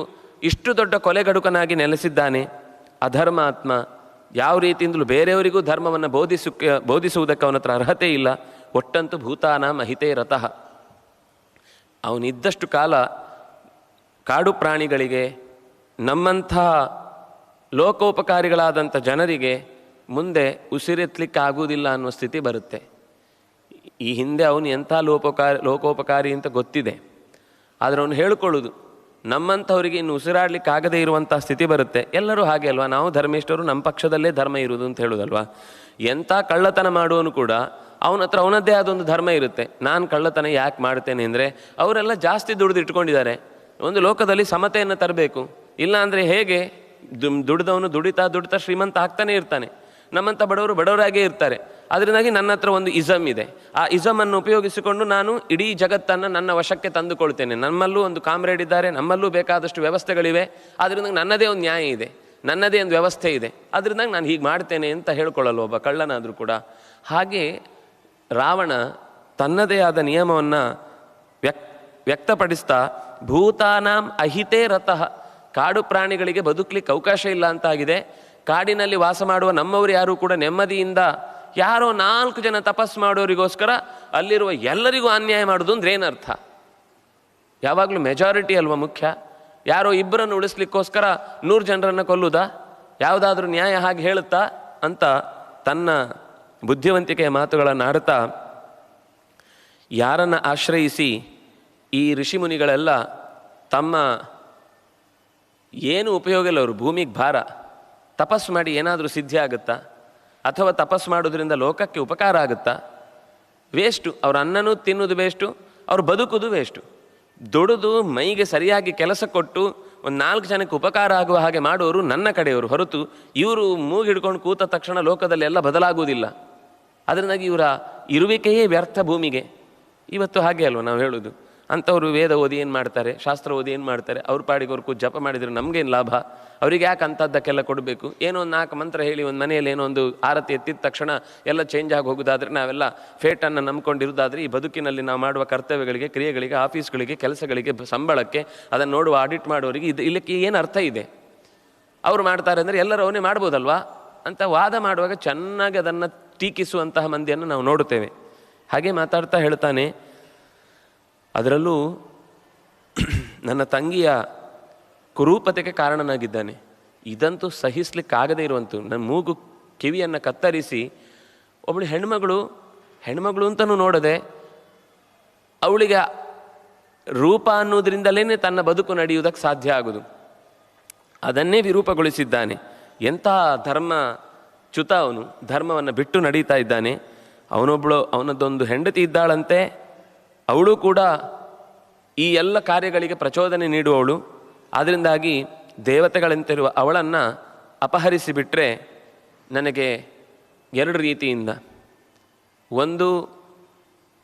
ಇಷ್ಟು ದೊಡ್ಡ ಕೊಲೆಗಡುಕನಾಗಿ ನೆಲೆಸಿದ್ದಾನೆ. ಅಧರ್ಮಾತ್ಮ, ಯಾವ ರೀತಿಯಿಂದಲೂ ಬೇರೆಯವರಿಗೂ ಧರ್ಮವನ್ನು ಬೋಧಿಸುವುದಕ್ಕೆ ಅವನ ಹತ್ರ ಅರ್ಹತೆ ಇಲ್ಲ. ಒಟ್ಟಂತೂ ಭೂತಾನಾಂ ಅಹಿತೇ ರತಃ. ಅವನಿದ್ದಷ್ಟು ಕಾಲ ಕಾಡು ಪ್ರಾಣಿಗಳಿಗೆ, ನಮ್ಮಂಥ ಲೋಕೋಪಕಾರಿಗಳಾದಂಥ ಜನರಿಗೆ ಮುಂದೆ ಉಸಿರೆತ್ತಲಿಕ್ಕೆ ಆಗುವುದಿಲ್ಲ ಅನ್ನೋ ಸ್ಥಿತಿ ಬರುತ್ತೆ. ಈ ಹಿಂದೆ ಅವನು ಎಂಥ ಲೋಕೋಪಕಾರಿ ಅಂತ ಗೊತ್ತಿದೆ. ಆದರೆ ಅವನು ಹೇಳ್ಕೊಳ್ಳೋದು ನಮ್ಮಂಥವರಿಗೆ ಇನ್ನು ಉಸಿರಾಡಲಿಕ್ಕೆ ಆಗದೇ ಇರುವಂಥ ಸ್ಥಿತಿ ಬರುತ್ತೆ. ಎಲ್ಲರೂ ಹಾಗೆ ಅಲ್ವಾ, ನಾವು ಧರ್ಮಿಷ್ಠರು, ನಮ್ಮ ಪಕ್ಷದಲ್ಲೇ ಧರ್ಮ ಇರುವುದು ಅಂತ ಹೇಳೋದಲ್ವಾ. ಎಂಥ ಕಳ್ಳತನ ಮಾಡುವನು ಕೂಡ ಅವನ ಹತ್ರ ಅವನದ್ದೇ ಆದೊಂದು ಧರ್ಮ ಇರುತ್ತೆ. ನಾನು ಕಳ್ಳತನ ಯಾಕೆ ಮಾಡ್ತೇನೆ ಅಂದರೆ ಅವರೆಲ್ಲ ಜಾಸ್ತಿ ದುಡ್ದು ಇಟ್ಕೊಂಡಿದ್ದಾರೆ. ಒಂದು ಲೋಕದಲ್ಲಿ ಸಮತೆಯನ್ನು ತರಬೇಕು. ಇಲ್ಲ ಅಂದರೆ ಹೇಗೆ? ದುಡ್ದವನು ದುಡಿತಾ ಶ್ರೀಮಂತ ಆಗ್ತಾನೆ ಇರ್ತಾನೆ. ನಮ್ಮಂಥ ಬಡವರಾಗೇ ಇರ್ತಾರೆ. ಅದರಿಂದಾಗಿ ನನ್ನ ಹತ್ರ ಒಂದು ಇಸಮ್ ಇದೆ. ಆ ಇಸಮನ್ನು ಉಪಯೋಗಿಸಿಕೊಂಡು ನಾನು ಇಡೀ ಜಗತ್ತನ್ನು ನನ್ನ ವಶಕ್ಕೆ ತಂದುಕೊಳ್ತೇನೆ. ನಮ್ಮಲ್ಲೂ ಒಂದು ಕಾಮ್ರೇಡ್ ಇದ್ದಾರೆ, ನಮ್ಮಲ್ಲೂ ಬೇಕಾದಷ್ಟು ವ್ಯವಸ್ಥೆಗಳಿವೆ. ಅದರಿಂದ ನನ್ನದೇ ಒಂದು ನ್ಯಾಯ ಇದೆ, ನನ್ನದೇ ಒಂದು ವ್ಯವಸ್ಥೆ ಇದೆ. ಅದರಿಂದ ನಾನು ಹೀಗೆ ಮಾಡ್ತೇನೆ ಅಂತ ಹೇಳ್ಕೊಳ್ಳಲ್ಲ ಒಬ್ಬ ಕಳ್ಳನಾದರೂ ಕೂಡ. ಹಾಗೆ ರಾವಣ ತನ್ನದೇ ಆದ ನಿಯಮವನ್ನು ವ್ಯಕ್ತಪಡಿಸ್ತಾ ಭೂತಾನಾಂ ಅಹಿತೇ ರತಃ, ಕಾಡು ಪ್ರಾಣಿಗಳಿಗೆ ಬದುಕಲಿಕ್ಕೆ ಅವಕಾಶ ಇಲ್ಲ ಅಂತಾಗಿದೆ. ಕಾಡಿನಲ್ಲಿ ವಾಸ ಮಾಡುವ ನಮ್ಮವರು ಯಾರೂ ಕೂಡ ನೆಮ್ಮದಿಯಿಂದ, ಯಾರೋ 4 ಜನ ತಪಸ್ಸು ಮಾಡೋರಿಗೋಸ್ಕರ ಅಲ್ಲಿರುವ ಎಲ್ಲರಿಗೂ ಅನ್ಯಾಯ ಮಾಡೋದು ಅಂದ್ರೆ ಏನರ್ಥ? ಯಾವಾಗಲೂ ಮೆಜಾರಿಟಿ ಅಲ್ವ ಮುಖ್ಯ? ಯಾರೋ ಇಬ್ಬರನ್ನು ಉಳಿಸ್ಲಿಕ್ಕೋಸ್ಕರ 100 ಜನರನ್ನು ಕೊಲ್ಲುವುದಾ? ಯಾವುದಾದ್ರೂ ನ್ಯಾಯ ಹಾಗೆ ಹೇಳುತ್ತಾ ಅಂತ ತನ್ನ ಬುದ್ಧಿವಂತಿಕೆಯ ಮಾತುಗಳನ್ನು ಆಡ್ತಾ, ಯಾರನ್ನು ಆಶ್ರಯಿಸಿ ಈ ಋಷಿಮುನಿಗಳೆಲ್ಲ ತಮ್ಮ ಏನು ಉಪಯೋಗ ಇಲ್ಲ, ಅವರು ಭೂಮಿಗೆ ಭಾರ, ತಪಸ್ಸು ಮಾಡಿ ಏನಾದರೂ ಸಿದ್ಧಿ ಆಗುತ್ತಾ? ಅಥವಾ ತಪಸ್ಸು ಮಾಡೋದ್ರಿಂದ ಲೋಕಕ್ಕೆ ಉಪಕಾರ ಆಗುತ್ತಾ? ವೇಸ್ಟು. ಅವ್ರ ಅನ್ನನೂ ತಿನ್ನೋದು ವೇಸ್ಟು, ಅವ್ರು ಬದುಕೋದು ವೇಸ್ಟು. ದುಡಿದು ಮೈಗೆ ಸರಿಯಾಗಿ ಕೆಲಸ ಕೊಟ್ಟು ಒಂದು 4 ಜನಕ್ಕೆ ಉಪಕಾರ ಆಗುವ ಹಾಗೆ ಮಾಡೋರು ನನ್ನ ಕಡೆಯವರು ಹೊರತು ಇವರು ಮೂಗಿಡ್ಕೊಂಡು ಕೂತ ತಕ್ಷಣ ಲೋಕದಲ್ಲಿ ಎಲ್ಲ ಬದಲಾಗುವುದಿಲ್ಲ. ಅದರಿಂದಾಗಿ ಇವರ ಇರುವಿಕೆಯೇ ವ್ಯರ್ಥ ಭೂಮಿಗೆ. ಇವತ್ತು ಹಾಗೆ ಅಲ್ವ ನಾವು ಹೇಳೋದು. ಅಂಥವ್ರು ವೇದ ಓದಿ ಏನು ಮಾಡ್ತಾರೆ, ಶಾಸ್ತ್ರ ಓದಿ ಏನು ಮಾಡ್ತಾರೆ, ಅವ್ರ ಪಾಡಿಗೆ ಅವ್ರು ಜಪ ಮಾಡಿದರೆ ನಮಗೇನು ಲಾಭ? ಅವ್ರಿಗೆ ಯಾಕೆ ಅಂಥದ್ದಕ್ಕೆಲ್ಲ ಕೊಡಬೇಕು? ಏನೋ ಒಂದು 4 ಮಂತ್ರ ಹೇಳಿ ಒಂದು ಮನೆಯಲ್ಲಿ ಏನೋ ಒಂದು ಆರತಿ ಎತ್ತಿದ ತಕ್ಷಣ ಎಲ್ಲ ಚೇಂಜ್ ಆಗಿ ಹೋಗೋದಾದರೆ, ನಾವೆಲ್ಲ ಫೇಟನ್ನು ನಂಬ್ಕೊಂಡಿರೋದಾದರೆ, ಈ ಬದುಕಿನಲ್ಲಿ ನಾವು ಮಾಡುವ ಕರ್ತವ್ಯಗಳಿಗೆ, ಕ್ರಿಯೆಗಳಿಗೆ, ಆಫೀಸ್ಗಳಿಗೆ, ಕೆಲಸಗಳಿಗೆ, ಸಂಬಳಕ್ಕೆ, ಅದನ್ನು ನೋಡುವ ಆಡಿಟ್ ಮಾಡೋರಿಗೆ ಇಲ್ಲಕ್ಕೆ ಏನು ಅರ್ಥ ಇದೆ? ಅವ್ರು ಮಾಡ್ತಾರೆ ಅಂದರೆ ಎಲ್ಲರೂ ಅವನೇ ಮಾಡ್ಬೋದಲ್ವಾ ಅಂತ ವಾದ ಮಾಡುವಾಗ ಚೆನ್ನಾಗಿ ಅದನ್ನು ಟೀಕಿಸುವಂತಹ ಮಂದಿಯನ್ನು ನಾವು ನೋಡುತ್ತೇವೆ. ಹಾಗೆ ಮಾತಾಡ್ತಾ ಹೇಳ್ತಾನೆ, ಅದರಲ್ಲೂ ನನ್ನ ತಂಗಿಯ ಕುರೂಪತೆಗೆ ಕಾರಣನಾಗಿದ್ದಾನೆ. ಇದಂತೂ ಸಹಿಸ್ಲಿಕ್ಕಾಗದೇ ಇರುವಂತು. ನನ್ನ ಮೂಗು ಕಿವಿಯನ್ನು ಕತ್ತರಿಸಿ ಒಬ್ಬಳು ಹೆಣ್ಮಗಳು ಅಂತಲೂ ನೋಡದೆ ಅವಳಿಗೆ ರೂಪ ಅನ್ನೋದ್ರಿಂದಲೇ ತನ್ನ ಬದುಕು ನಡೆಯುವುದಕ್ಕೆ ಸಾಧ್ಯ ಆಗುವುದು. ಅದನ್ನೇ ವಿರೂಪಗೊಳಿಸಿದ್ದಾನೆ. ಎಂಥ ಧರ್ಮಚ್ಯುತ ಅವನು, ಧರ್ಮವನ್ನು ಬಿಟ್ಟು ನಡೀತಾ ಇದ್ದಾನೆ. ಅವನದ್ದೊಂದು ಹೆಂಡತಿ ಇದ್ದಾಳಂತೆ, ಅವಳು ಕೂಡ ಈ ಎಲ್ಲ ಕಾರ್ಯಗಳಿಗೆ ಪ್ರಚೋದನೆ ನೀಡುವವಳು. ಆದ್ದರಿಂದಾಗಿ ದೇವತೆಗಳಂತಿರುವ ಅವಳನ್ನು ಅಪಹರಿಸಿಬಿಟ್ರೆ ನನಗೆ ಎರಡು ರೀತಿಯಿಂದ, ಒಂದು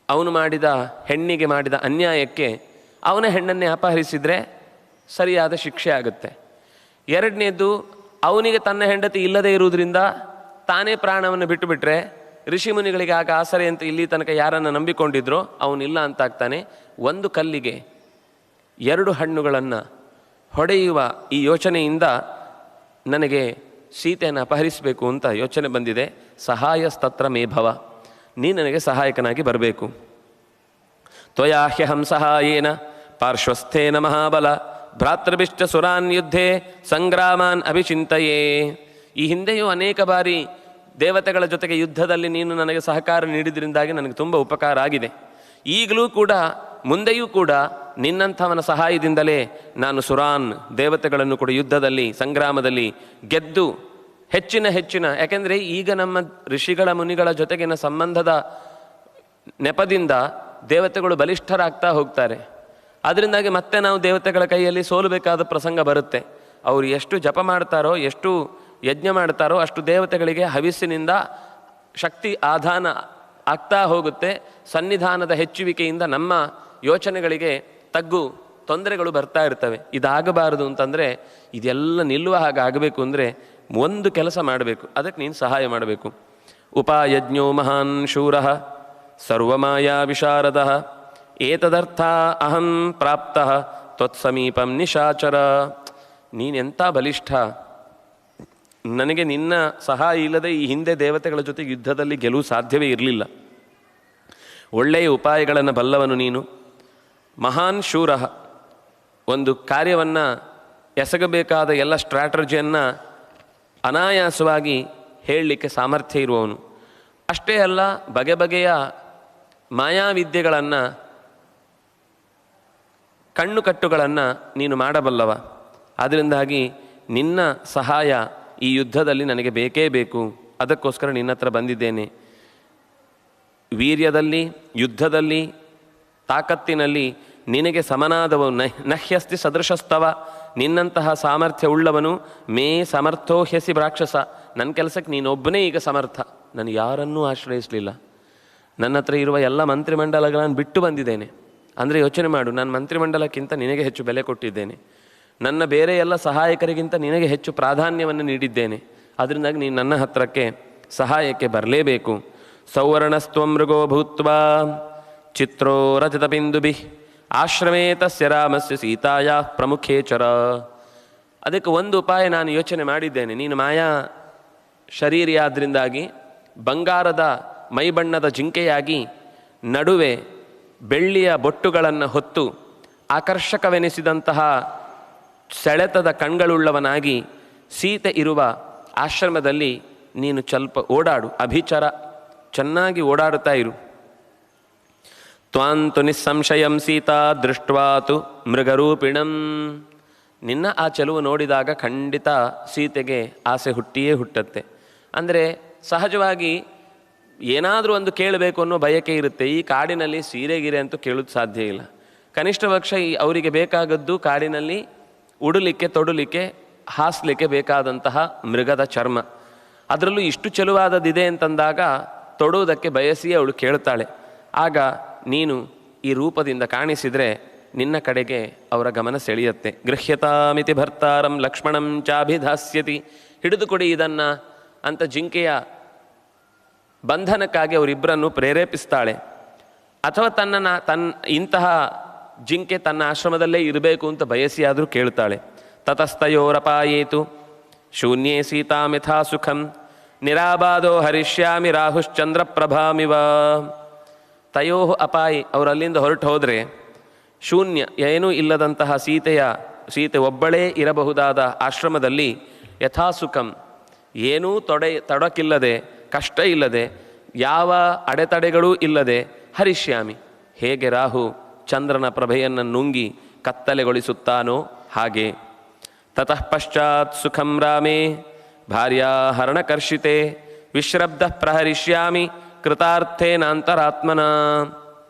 ಅವನು ಮಾಡಿದ ಹೆಣ್ಣಿಗೆ ಮಾಡಿದ ಅನ್ಯಾಯಕ್ಕೆ ಅವನ ಹೆಣ್ಣನ್ನೇ ಅಪಹರಿಸಿದರೆ ಸರಿಯಾದ ಶಿಕ್ಷೆ ಆಗುತ್ತೆ. ಎರಡನೇದು, ಅವನಿಗೆ ತನ್ನ ಹೆಂಡತಿ ಇಲ್ಲದೇ ಇರುವುದರಿಂದ ತಾನೇ ಪ್ರಾಣವನ್ನು ಬಿಟ್ಟುಬಿಟ್ರೆ ಋಷಿಮುನಿಗಳಿಗೆ ಆಗ ಆಸರೆ ಅಂತ ಇಲ್ಲಿ ತನಕ ಯಾರನ್ನು ನಂಬಿಕೊಂಡಿದ್ರೋ ಅವನಿಲ್ಲ ಅಂತಾಗ್ತಾನೆ. ಒಂದು ಕಲ್ಲಿಗೆ ಎರಡು ಹಣ್ಣುಗಳನ್ನು ಹೊಡೆಯುವ ಈ ಯೋಚನೆಯಿಂದ ನನಗೆ ಸೀತೆಯನ್ನು ಅಪಹರಿಸಬೇಕು ಅಂತ ಯೋಚನೆ ಬಂದಿದೆ. ಸಹಾಯಸ್ತತ್ರ ಮೇಭವ, ನೀ ನನಗೆ ಸಹಾಯಕನಾಗಿ ಬರಬೇಕು. ತ್ವಯಾಹ್ಯಹಂ ಸಹಾಯೇನ ಪಾರ್ಶ್ವಸ್ಥೇನ ಮಹಾಬಲ ಭ್ರಾತೃಭಿಶ್ಚ ಸುರಾನ್ ಯುದ್ಧೇ ಸಂಗ್ರಾಮಾನ್ ಅಭಿಚಿಂತಯೇ. ಈ ಹಿಂದೆಯೂ ಅನೇಕ ಬಾರಿ ದೇವತೆಗಳ ಜೊತೆಗೆ ಯುದ್ಧದಲ್ಲಿ ನೀನು ನನಗೆ ಸಹಕಾರ ನೀಡಿದ್ರಿಂದಾಗಿ ನನಗೆ ತುಂಬ ಉಪಕಾರ ಆಗಿದೆ. ಈಗಲೂ ಕೂಡ ಮುಂದೆಯೂ ಕೂಡ ನಿನ್ನಂಥವನ ಸಹಾಯದಿಂದಲೇ ನಾನು ಸುರಾನ್ ದೇವತೆಗಳನ್ನು ಕೂಡ ಯುದ್ಧದಲ್ಲಿ ಸಂಗ್ರಾಮದಲ್ಲಿ ಗೆದ್ದು ಹೆಚ್ಚಿನ ಯಾಕೆಂದರೆ ಈಗ ನಮ್ಮ ಋಷಿಗಳ ಮುನಿಗಳ ಜೊತೆಗಿನ ಸಂಬಂಧದ ನೆಪದಿಂದ ದೇವತೆಗಳು ಬಲಿಷ್ಠರಾಗ್ತಾ ಹೋಗ್ತಾರೆ. ಅದರಿಂದಾಗಿ ಮತ್ತೆ ನಾವು ದೇವತೆಗಳ ಕೈಯಲ್ಲಿ ಸೋಲಬೇಕಾದ ಪ್ರಸಂಗ ಬರುತ್ತೆ. ಅವರು ಎಷ್ಟು ಜಪ ಮಾಡ್ತಾರೋ, ಎಷ್ಟು ಯಜ್ಞ ಮಾಡ್ತಾರೋ ಅಷ್ಟು ದೇವತೆಗಳಿಗೆ ಹವಿಸ್ಸಿನಿಂದ ಶಕ್ತಿ ಆಧಾನ ಆಗ್ತಾ ಹೋಗುತ್ತೆ. ಸನ್ನಿಧಾನದ ಹೆಚ್ಚುವಿಕೆಯಿಂದ ನಮ್ಮ ಯೋಚನೆಗಳಿಗೆ ತೊಂದರೆಗಳು ಬರ್ತಾ ಇರ್ತವೆ. ಇದಾಗಬಾರದು ಅಂತಂದರೆ, ಇದೆಲ್ಲ ನಿಲ್ಲುವ ಹಾಗೆ ಆಗಬೇಕು ಅಂದರೆ ಒಂದು ಕೆಲಸ ಮಾಡಬೇಕು, ಅದಕ್ಕೆ ನೀನು ಸಹಾಯ ಮಾಡಬೇಕು. ಉಪಾಯಜ್ಞೋ ಮಹಾನ್ ಶೂರಃ ಸರ್ವಮಾಯಾ ವಿಶಾರದಃ ಏತದರ್ಥ ಅಹಂ ಪ್ರಾಪ್ತಃ ತ್ವತ್ಸಮೀಪಂ ನಿಶಾಚರ. ನೀನೆಂಥ ಬಲಿಷ್ಠ, ನನಗೆ ನಿನ್ನ ಸಹಾಯ ಇಲ್ಲದೆ ಈ ಹಿಂದೆ ದೇವತೆಗಳ ಜೊತೆ ಯುದ್ಧದಲ್ಲಿ ಗೆಲುವು ಸಾಧ್ಯವೇ ಇರಲಿಲ್ಲ. ಒಳ್ಳೆಯ ಉಪಾಯಗಳನ್ನು ಬಲ್ಲವನು ನೀನು. ಮಹಾನ್ ಶೂರ, ಒಂದು ಕಾರ್ಯವನ್ನು ಎಸಗಬೇಕಾದ ಎಲ್ಲ ಸ್ಟ್ರಾಟಜಿಯನ್ನು ಅನಾಯಾಸವಾಗಿ ಹೇಳಲಿಕ್ಕೆ ಸಾಮರ್ಥ್ಯ ಇರುವವನು. ಅಷ್ಟೇ ಅಲ್ಲ, ಬಗೆ ಬಗೆಯ ಮಾಯಾವಿದ್ಯೆಗಳನ್ನು ಕಣ್ಣುಕಟ್ಟುಗಳನ್ನು ನೀನು ಮಾಡಬಲ್ಲವ. ಅದರಿಂದಾಗಿ ನಿನ್ನ ಸಹಾಯ ಈ ಯುದ್ಧದಲ್ಲಿ ನನಗೆ ಬೇಕೇ ಬೇಕು. ಅದಕ್ಕೋಸ್ಕರ ನಿನ್ನ ಹತ್ರ ಬಂದಿದ್ದೇನೆ. ವೀರ್ಯದಲ್ಲಿ, ಯುದ್ಧದಲ್ಲಿ, ತಾಕತ್ತಿನಲ್ಲಿ ನಿನಗೆ ಸಮನಾದವನು ನಹ್ಯಸ್ತಿ ಸದೃಶಸ್ತವ. ನಿನ್ನಂತಹ ಸಾಮರ್ಥ್ಯ ಉಳ್ಳವನು ಮೇ ಸಮರ್ಥೋ ಹ್ಯಸಿ ರಾಕ್ಷಸ. ನನ್ನ ಕೆಲಸಕ್ಕೆ ನೀನೊಬ್ಬನೇ ಈಗ ಸಮರ್ಥ. ನಾನು ಯಾರನ್ನೂ ಆಶ್ರಯಿಸಲಿಲ್ಲ. ನನ್ನ ಹತ್ರ ಇರುವ ಎಲ್ಲ ಮಂತ್ರಿಮಂಡಲಗಳನ್ನು ಬಿಟ್ಟು ಬಂದಿದ್ದೇನೆ. ಅಂದರೆ ಯೋಚನೆ ಮಾಡು, ನಾನು ಮಂತ್ರಿಮಂಡಲಕ್ಕಿಂತ ನಿನಗೆ ಹೆಚ್ಚು ಬೆಲೆ ಕೊಟ್ಟಿದ್ದೇನೆ. ನನ್ನ ಬೇರೆ ಎಲ್ಲ ಸಹಾಯಕರಿಗಿಂತ ನಿನಗೆ ಹೆಚ್ಚು ಪ್ರಾಧಾನ್ಯವನ್ನು ನೀಡಿದ್ದೇನೆ. ಅದರಿಂದಾಗಿ ನೀನು ನನ್ನ ಹತ್ರಕ್ಕೆ ಸಹಾಯಕ್ಕೆ ಬರಲೇಬೇಕು. ಸೌವರ್ಣಸ್ತ್ವ ಮೃಗೋ ಭೂತ್ವ ಚಿತ್ರೋ ರಜತ ಬಿಂದುಭಿ ಆಶ್ರಮೇ ತಸ್ಯ ರಾಮಸ್ಯ ಸೀತಾಯ ಪ್ರಮುಖೇಚರ. ಅದಕ್ಕೆ ಒಂದು ಉಪಾಯ ನಾನು ಯೋಚನೆ ಮಾಡಿದ್ದೇನೆ. ನೀನು ಮಾಯಾ ಶರೀರಿಯಾದ್ರಿಂದಾಗಿ ಬಂಗಾರದ ಮೈಬಣ್ಣದ ಜಿಂಕೆಯಾಗಿ ನಡುವೆ ಬೆಳ್ಳಿಯ ಬೊಟ್ಟುಗಳನ್ನು ಹೊತ್ತು ಆಕರ್ಷಕವೆನಿಸಿದಂತಹ ಸೆಳೆತದ ಕಣ್ಗಳುಳ್ಳವನಾಗಿ ಸೀತೆ ಇರುವ ಆಶ್ರಮದಲ್ಲಿ ನೀನು ಸ್ವಲ್ಪ ಓಡಾಡು. ಅಭಿಚರ, ಚೆನ್ನಾಗಿ ಓಡಾಡುತ್ತಾ ಇರು. ತ್ವಾಂತು ನಿಸ್ಸಂಶಯಂ ಸೀತಾ ದೃಷ್ಟ್ವಾತು ಮೃಗರೂಪಿಣಂ. ನಿನ್ನ ಆ ಚೆಲುವು ನೋಡಿದಾಗ ಖಂಡಿತ ಸೀತೆಗೆ ಆಸೆ ಹುಟ್ಟಿಯೇ ಹುಟ್ಟತ್ತೆ. ಅಂದರೆ ಸಹಜವಾಗಿ ಏನಾದರೂ ಒಂದು ಕೇಳಬೇಕು ಅನ್ನೋ ಬಯಕೆ ಇರುತ್ತೆ. ಈ ಕಾಡಿನಲ್ಲಿ ಸೀರೆಗಿರೆ ಅಂತೂ ಕೇಳೋದು ಸಾಧ್ಯ ಇಲ್ಲ. ಕನಿಷ್ಠ ಪಕ್ಷ ಅವರಿಗೆ ಬೇಕಾಗದ್ದು ಕಾಡಿನಲ್ಲಿ ಉಡಲಿಕ್ಕೆ, ತೊಡಲಿಕ್ಕೆ, ಹಾಸಲಿಕ್ಕೆ ಬೇಕಾದಂತಹ ಮೃಗದ ಚರ್ಮ. ಅದರಲ್ಲೂ ಇಷ್ಟು ಚೆಲುವಾದದಿದೆ ಅಂತಂದಾಗ ತೊಡುವುದಕ್ಕೆ ಬಯಸಿ ಅವಳು ಕೇಳ್ತಾಳೆ. ಆಗ ನೀನು ಈ ರೂಪದಿಂದ ಕಾಣಿಸಿದರೆ ನಿನ್ನ ಕಡೆಗೆ ಅವರ ಗಮನ ಸೆಳೆಯುತ್ತೆ. ಗೃಹ್ಯತಾಮಿತಿ ಭರ್ತಾರಂ ಲಕ್ಷ್ಮಣಂ ಚಾಭಿಧಾಸ್ಯತಿ. ಹಿಡಿದುಕೊಡಿ ಇದನ್ನು ಅಂತ ಜಿಂಕೆಯ ಬಂಧನಕ್ಕಾಗಿ ಅವರಿಬ್ಬರನ್ನು ಪ್ರೇರೇಪಿಸ್ತಾಳೆ. ಅಥವಾ ಇಂತಹ ಜಿಂಕೆ ತನ್ನ ಆಶ್ರಮದಲ್ಲೇ ಇರಬೇಕು ಅಂತ ಬಯಸಿಯಾದರೂ ಕೇಳ್ತಾಳೆ. ತತಸ್ತಯೋರಪಾಯೇತು ಶೂನ್ಯೇ ಸೀತಾಂ ಯಥಾ ಸುಖಂ ನಿರಾಬಾಧೋ ಹರಿಷ್ಯಾಮಿ ರಾಹುಶ್ಚಂದ್ರ ಪ್ರಭಾಮಿವ. ತಯೋ ಅಪಾಯಿ, ಅವರು ಅಲ್ಲಿಂದ ಹೊರಟು ಹೋದರೆ ಶೂನ್ಯ, ಏನೂ ಇಲ್ಲದಂತಹ ಸೀತೆ ಒಬ್ಬಳೇ ಇರಬಹುದಾದ ಆಶ್ರಮದಲ್ಲಿ ಯಥಾಸುಖಂ, ಏನೂ ತೊಡಕಿಲ್ಲದೆ, ಕಷ್ಟ ಇಲ್ಲದೆ, ಯಾವ ಅಡೆತಡೆಗಳೂ ಇಲ್ಲದೆ ಹರಿಷ್ಯಾಮಿ, ಹೇಗೆ ರಾಹು ಚಂದ್ರನ ಪ್ರಭೆಯನ್ನು ನುಂಗಿ ಕತ್ತಲೆಗೊಳಿಸುತ್ತಾನೋ ಹಾಗೆ. ತತಃ ಪಶ್ಚಾತ್ ಸುಖಂ ರಾಮೇ ಭಾರ್ಯಾ ಹರಣಕರ್ಷಿತೆ ವಿಶ್ರಬ್ಧ ಪ್ರಹರಿಷ್ಯಾಮಿ ಕೃತಾರ್ಥೇನಾಂತರಾತ್ಮನ.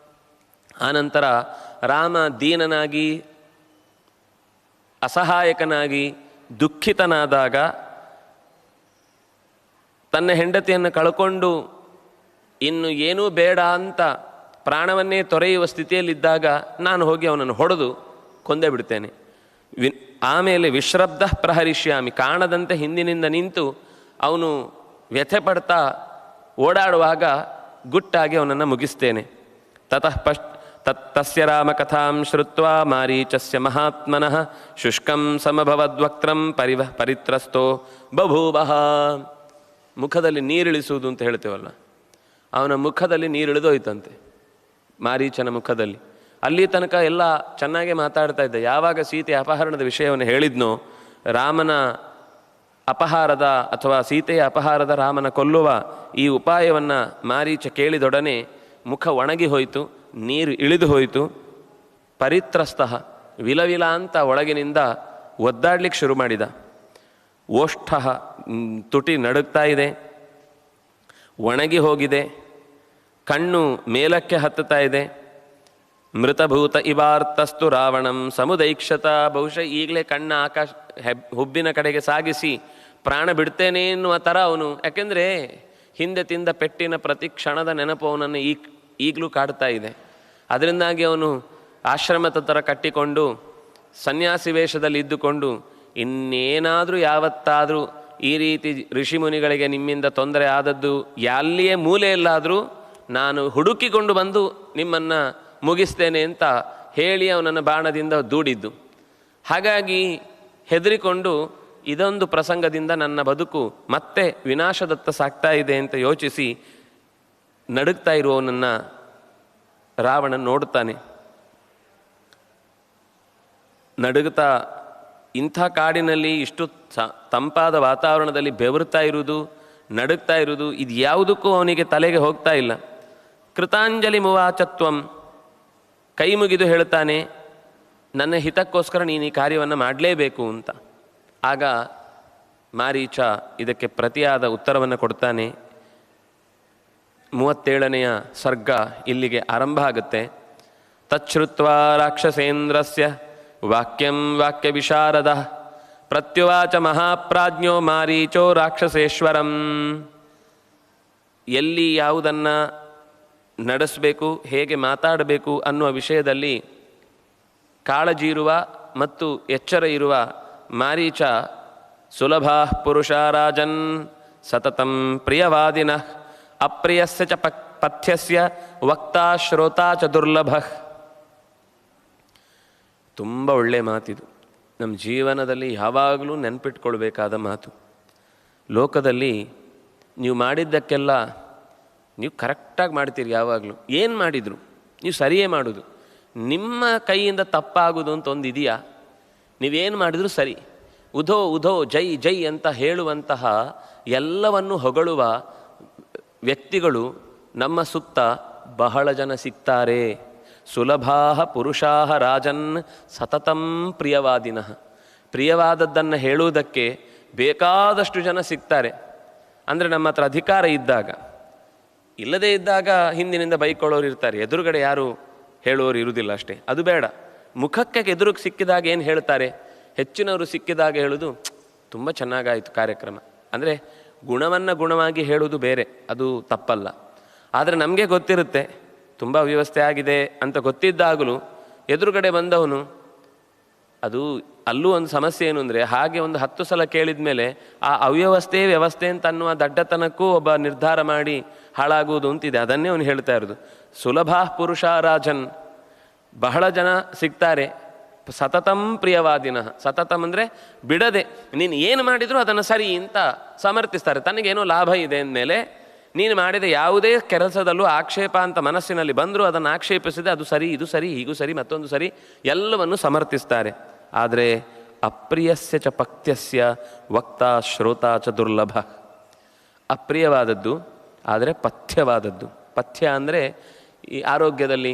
ಆನಂತರ ರಾಮ ದೀನನಾಗಿ ಅಸಹಾಯಕನಾಗಿ ದುಃಖಿತನಾದಾಗ, ತನ್ನ ಹೆಂಡತಿಯನ್ನು ಕಳ್ಕೊಂಡು ಇನ್ನು ಏನೂ ಬೇಡ ಅಂತ ಪ್ರಾಣವನ್ನೇ ತೊರೆಯುವ ಸ್ಥಿತಿಯಲ್ಲಿದ್ದಾಗ ನಾನು ಹೋಗಿ ಅವನನ್ನು ಹೊಡೆದು ಕೊಂದೇ ಬಿಡ್ತೇನೆ. ಆಮೇಲೆ ವಿಶ್ರಬ್ಧ ಪ್ರಹರಿಷ್ಯಾಮಿ, ಕಾಣದಂತೆ ಹಿಂದಿನಿಂದ ನಿಂತು ಅವನು ವ್ಯಥೆ ಪಡ್ತಾ ಓಡಾಡುವಾಗ ಗುಟ್ಟಾಗಿ ಅವನನ್ನು ಮುಗಿಸ್ತೇನೆ. ತತಃ ತಸ್ಯ ರಾಮಕಥಾಂ ಶ್ರುತ್ವಾ ಮಾರೀಚಸ್ಯ ಮಹಾತ್ಮನಃ ಶುಷ್ಕಂ ಸಮಭವದ್ವಕ್ತ್ರಂ ಪರಿತ್ರಸ್ತೋ ಬಭೂವಃ. ಮುಖದಲ್ಲಿ ನೀರಿಳಿಸುವುದು ಅಂತ ಹೇಳ್ತೇವಲ್ಲ, ಅವನ ಮುಖದಲ್ಲಿ ನೀರಿಳಿದೋಯ್ತಂತೆ, ಮಾರೀಚನ ಮುಖದಲ್ಲಿ. ಅಲ್ಲಿ ತನಕ ಎಲ್ಲ ಚೆನ್ನಾಗೇ ಮಾತಾಡ್ತಾ ಇದ್ದ. ಯಾವಾಗ ಸೀತೆ ಅಪಹರಣದ ವಿಷಯವನ್ನು ಹೇಳಿದ್ನೋ, ರಾಮನ ಅಪಹಾರದ ಅಥವಾ ಸೀತೆಯ ಅಪಹಾರದ, ರಾಮನ ಕೊಲ್ಲುವ ಈ ಉಪಾಯವನ್ನು ಮಾರೀಚ ಕೇಳಿದೊಡನೆ ಮುಖ ಒಣಗಿ ಹೋಯಿತು, ನೀರು ಇಳಿದು ಹೋಯಿತು. ಪರಿತ್ರಸ್ತಃ, ವಿಲವಿಲ ಅಂತ ಒಳಗಿನಿಂದ ಒದ್ದಾಡ್ಲಿಕ್ಕೆ ಶುರು ಮಾಡಿದ. ಓಷ್ಠ, ತುಟಿ ನಡುಗ್ತಾ ಇದೆ, ಒಣಗಿ ಹೋಗಿದೆ, ಕಣ್ಣು ಮೇಲಕ್ಕೆ ಹತ್ತುತ್ತಾ ಇದೆ. ಮೃತಭೂತ ಇವಾರ್ತಸ್ತು ರಾವಣಂ ಸಮುದೈಕ್ಷತ. ಬಹುಶಃ ಈಗಲೇ ಕಣ್ಣ ಆಕಾಶ ಹುಬ್ಬಿನ ಕಡೆಗೆ ಸಾಗಿಸಿ ಪ್ರಾಣ ಬಿಡ್ತೇನೆ ಎನ್ನುವ ಥರ ಅವನು, ಯಾಕೆಂದರೆ ಹಿಂದೆ ತಿಂದ ಪೆಟ್ಟಿನ ಪ್ರತಿ ಕ್ಷಣದ ನೆನಪು ಅವನನ್ನು ಈಗಲೂ ಕಾಡ್ತಾ ಇದೆ. ಅದರಿಂದಾಗಿ ಅವನು ಆಶ್ರಮದ ಥರ ಕಟ್ಟಿಕೊಂಡು ಸನ್ಯಾಸಿ ವೇಷದಲ್ಲಿ ಇದ್ದುಕೊಂಡು, ಇನ್ನೇನಾದರೂ ಯಾವತ್ತಾದರೂ ಈ ರೀತಿ ಋಷಿಮುನಿಗಳಿಗೆ ನಿಮ್ಮಿಂದ ತೊಂದರೆ ಆದದ್ದು ಎಲ್ಲಿಯೇ ಮೂಲೆಯಲ್ಲಾದರೂ ನಾನು ಹುಡುಕಿಕೊಂಡು ಬಂದು ನಿಮ್ಮನ್ನು ಮುಗಿಸ್ತೇನೆ ಅಂತ ಹೇಳಿ ಅವನನ್ನು ಬಾಣದಿಂದ ದೂಡಿದ್ದು. ಹಾಗಾಗಿ ಹೆದರಿಕೊಂಡು ಇದೊಂದು ಪ್ರಸಂಗದಿಂದ ನನ್ನ ಬದುಕು ಮತ್ತೆ ವಿನಾಶದತ್ತ ಸಾಗ್ತಾ ಇದೆ ಅಂತ ಯೋಚಿಸಿ ನಡುಗ್ತಾ ಇರುವವನನ್ನು ರಾವಣ ನೋಡುತ್ತಾನೆ. ನಡುಗುತ್ತಾ ಇಂಥ ಕಾಡಿನಲ್ಲಿ ಇಷ್ಟು ತಂಪಾದ ವಾತಾವರಣದಲ್ಲಿ ಬೆವರುತ್ತಾ ಇರುವುದು, ನಡುಗ್ತಾ ಇರುವುದು, ಇದು ಯಾವುದಕ್ಕೂ ಅವನಿಗೆ ತಲೆಗೆ ಹೋಗ್ತಾ ಇಲ್ಲ. ಕೃತಾಂಜಲಿ ಮುವಾಚತ್ವಂ, ಕೈ ಮುಗಿದು ಹೇಳ್ತಾನೆ, ನನ್ನ ಹಿತಕ್ಕೋಸ್ಕರ ನೀನು ಈ ಕಾರ್ಯವನ್ನು ಮಾಡಲೇಬೇಕು ಅಂತ. ಆಗ ಮಾರೀಚ ಇದಕ್ಕೆ ಪ್ರತಿಯಾದ ಉತ್ತರವನ್ನು ಕೊಡ್ತಾನೆ. 37ನೆಯ ಸರ್ಗ ಇಲ್ಲಿಗೆ ಆರಂಭ ಆಗುತ್ತೆ. ತಚ್ಛ್ರುತ್ವಾ ರಾಕ್ಷಸೇಂದ್ರಸ್ಯ ವಾಕ್ಯಂ ವಾಕ್ಯ ವಿಶಾರದ ಪ್ರತ್ಯುವಾಚ ಮಹಾಪ್ರಾಜ್ಞೋ ಮಾರೀಚೋ ರಾಕ್ಷಸೇಶ್ವರಂ. ಎಲ್ಲಿ ಯಾವುದನ್ನು ನಡೆಸಬೇಕು, ಹೇಗೆ ಮಾತಾಡಬೇಕು ಅನ್ನುವ ವಿಷಯದಲ್ಲಿ ಕಾಳಜಿ ಇರುವ ಮತ್ತು ಎಚ್ಚರ ಇರುವ ಮಾರೀಚ ಸುಲಭಾ ಪುರುಷ ರಾಜನ್ ಸತತಂ ಪ್ರಿಯವಾದಿನಃ ಅಪ್ರಿಯಸ್ಯ ಚ ಪಥ್ಯಸ್ಯ ವಕ್ತಾ ಶ್ರೋತಾ ಚ ದುರ್ಲಭಃ. ತುಂಬ ಒಳ್ಳೆಯ ಮಾತಿದು, ನಮ್ಮ ಜೀವನದಲ್ಲಿ ಯಾವಾಗಲೂ ನೆನಪಿಟ್ಕೊಳ್ಬೇಕಾದ ಮಾತು. ಲೋಕದಲ್ಲಿ ನೀವು ಮಾಡಿದ್ದಕ್ಕೆಲ್ಲ ನೀವು ಕರೆಕ್ಟಾಗಿ ಮಾಡ್ತೀರಿ, ಯಾವಾಗಲೂ ಏನು ಮಾಡಿದ್ರು ನೀವು ಸರಿಯೇ ಮಾಡೋದು. ನಿಮ್ಮ ಕೈಯಿಂದ ತಪ್ಪಾಗೋದು ಅಂತ ಒಂದು ಇದೆಯಾ? ನೀವೇನು ಮಾಡಿದರೂ ಸರಿ, ಉಧೋ ಉಧೋ ಜೈ ಜೈ ಅಂತ ಹೇಳುವಂತಹ ಎಲ್ಲವನ್ನು ಹೊಗಳುವ ವ್ಯಕ್ತಿಗಳು ನಮ್ಮ ಸುತ್ತ ಬಹಳ ಜನ ಸಿಗ್ತಾರೆ. ಸುಲಭಾ ಪುರುಷಾ ರಾಜನ್ ಸತತಂ ಪ್ರಿಯವಾದಿನಃ. ಪ್ರಿಯವಾದದ್ದನ್ನು ಹೇಳುವುದಕ್ಕೆ ಬೇಕಾದಷ್ಟು ಜನ ಸಿಗ್ತಾರೆ. ಅಂದರೆ ನಮ್ಮ ಹತ್ರ ಅಧಿಕಾರ ಇದ್ದಾಗ. ಇಲ್ಲದೇ ಇದ್ದಾಗ ಹಿಂದಿನಿಂದ ಬೈಕೊಳ್ಳೋರು ಇರ್ತಾರೆ, ಎದುರುಗಡೆ ಯಾರು ಹೇಳುವವರು ಇರುವುದಿಲ್ಲ ಅಷ್ಟೇ. ಅದು ಬೇಡ. ಮುಖಕ್ಕೆ ಎದುರಿಗೆ ಸಿಕ್ಕಿದಾಗ ಏನು ಹೇಳ್ತಾರೆ? ಹೆಚ್ಚಿನವರು ಸಿಕ್ಕಿದಾಗ ಹೇಳೋದು ತುಂಬ ಚೆನ್ನಾಗಾಯಿತು ಕಾರ್ಯಕ್ರಮ. ಅಂದರೆ ಗುಣವನ್ನು ಗುಣವಾಗಿ ಹೇಳುವುದು ಬೇರೆ, ಅದು ತಪ್ಪಲ್ಲ. ಆದರೆ ನಮಗೆ ಗೊತ್ತಿರುತ್ತೆ ತುಂಬ ವ್ಯವಸ್ಥೆ ಆಗಿದೆ ಅಂತ ಗೊತ್ತಿದ್ದಾಗಲೂ ಎದುರುಗಡೆ ಬಂದವನು, ಅದು ಅಲ್ಲೂ ಒಂದು ಸಮಸ್ಯೆ ಏನು ಅಂದರೆ, ಹಾಗೆ ಒಂದು 10 ಸಲ ಕೇಳಿದ ಮೇಲೆ ಆ ಅವ್ಯವಸ್ಥೆ ವ್ಯವಸ್ಥೆ ಅಂತ ಅನ್ನುವ ದಡ್ಡತನಕ್ಕೂ ಒಬ್ಬ ನಿರ್ಧಾರ ಮಾಡಿ ಹಾಳಾಗುವುದು ಅಂತಿದೆ. ಅದನ್ನೇ ಅವನು ಹೇಳ್ತಾ ಇರೋದು. ಸುಲಭಾ ಪುರುಷ ರಾಜನ್, ಬಹಳ ಜನ ಸಿಗ್ತಾರೆ. ಸತತಂ ಪ್ರಿಯವಾದಿನಃ, ಸತತಂ ಅಂದರೆ ಬಿಡದೆ, ನೀನು ಏನು ಮಾಡಿದರೂ ಅದನ್ನು ಸರಿ ಅಂತ ಸಮರ್ಥಿಸ್ತಾರೆ. ತನಗೇನೋ ಲಾಭ ಇದೆ ಅಂದಮೇಲೆ ನೀನು ಮಾಡಿದ ಯಾವುದೇ ಕೆಲಸದಲ್ಲೂ ಆಕ್ಷೇಪ ಅಂತ ಮನಸ್ಸಿನಲ್ಲಿ ಬಂದರೂ ಅದನ್ನು ಆಕ್ಷೇಪಿಸಿದೆ, ಅದು ಸರಿ, ಇದು ಸರಿ, ಹೀಗೂ ಸರಿ, ಮತ್ತೊಂದು ಸರಿ, ಎಲ್ಲವನ್ನು ಸಮರ್ಥಿಸ್ತಾರೆ. ಆದರೆ ಅಪ್ರಿಯಸ್ಯ ಚ ಪಥ್ಯಸ್ಯ ವಕ್ತಾ ಶ್ರೋತಾ ಚ ದುರ್ಲಭ. ಅಪ್ರಿಯವಾದದ್ದು ಆದರೆ ಪಥ್ಯವಾದದ್ದು. ಪಥ್ಯ ಅಂದರೆ ಈ ಆರೋಗ್ಯದಲ್ಲಿ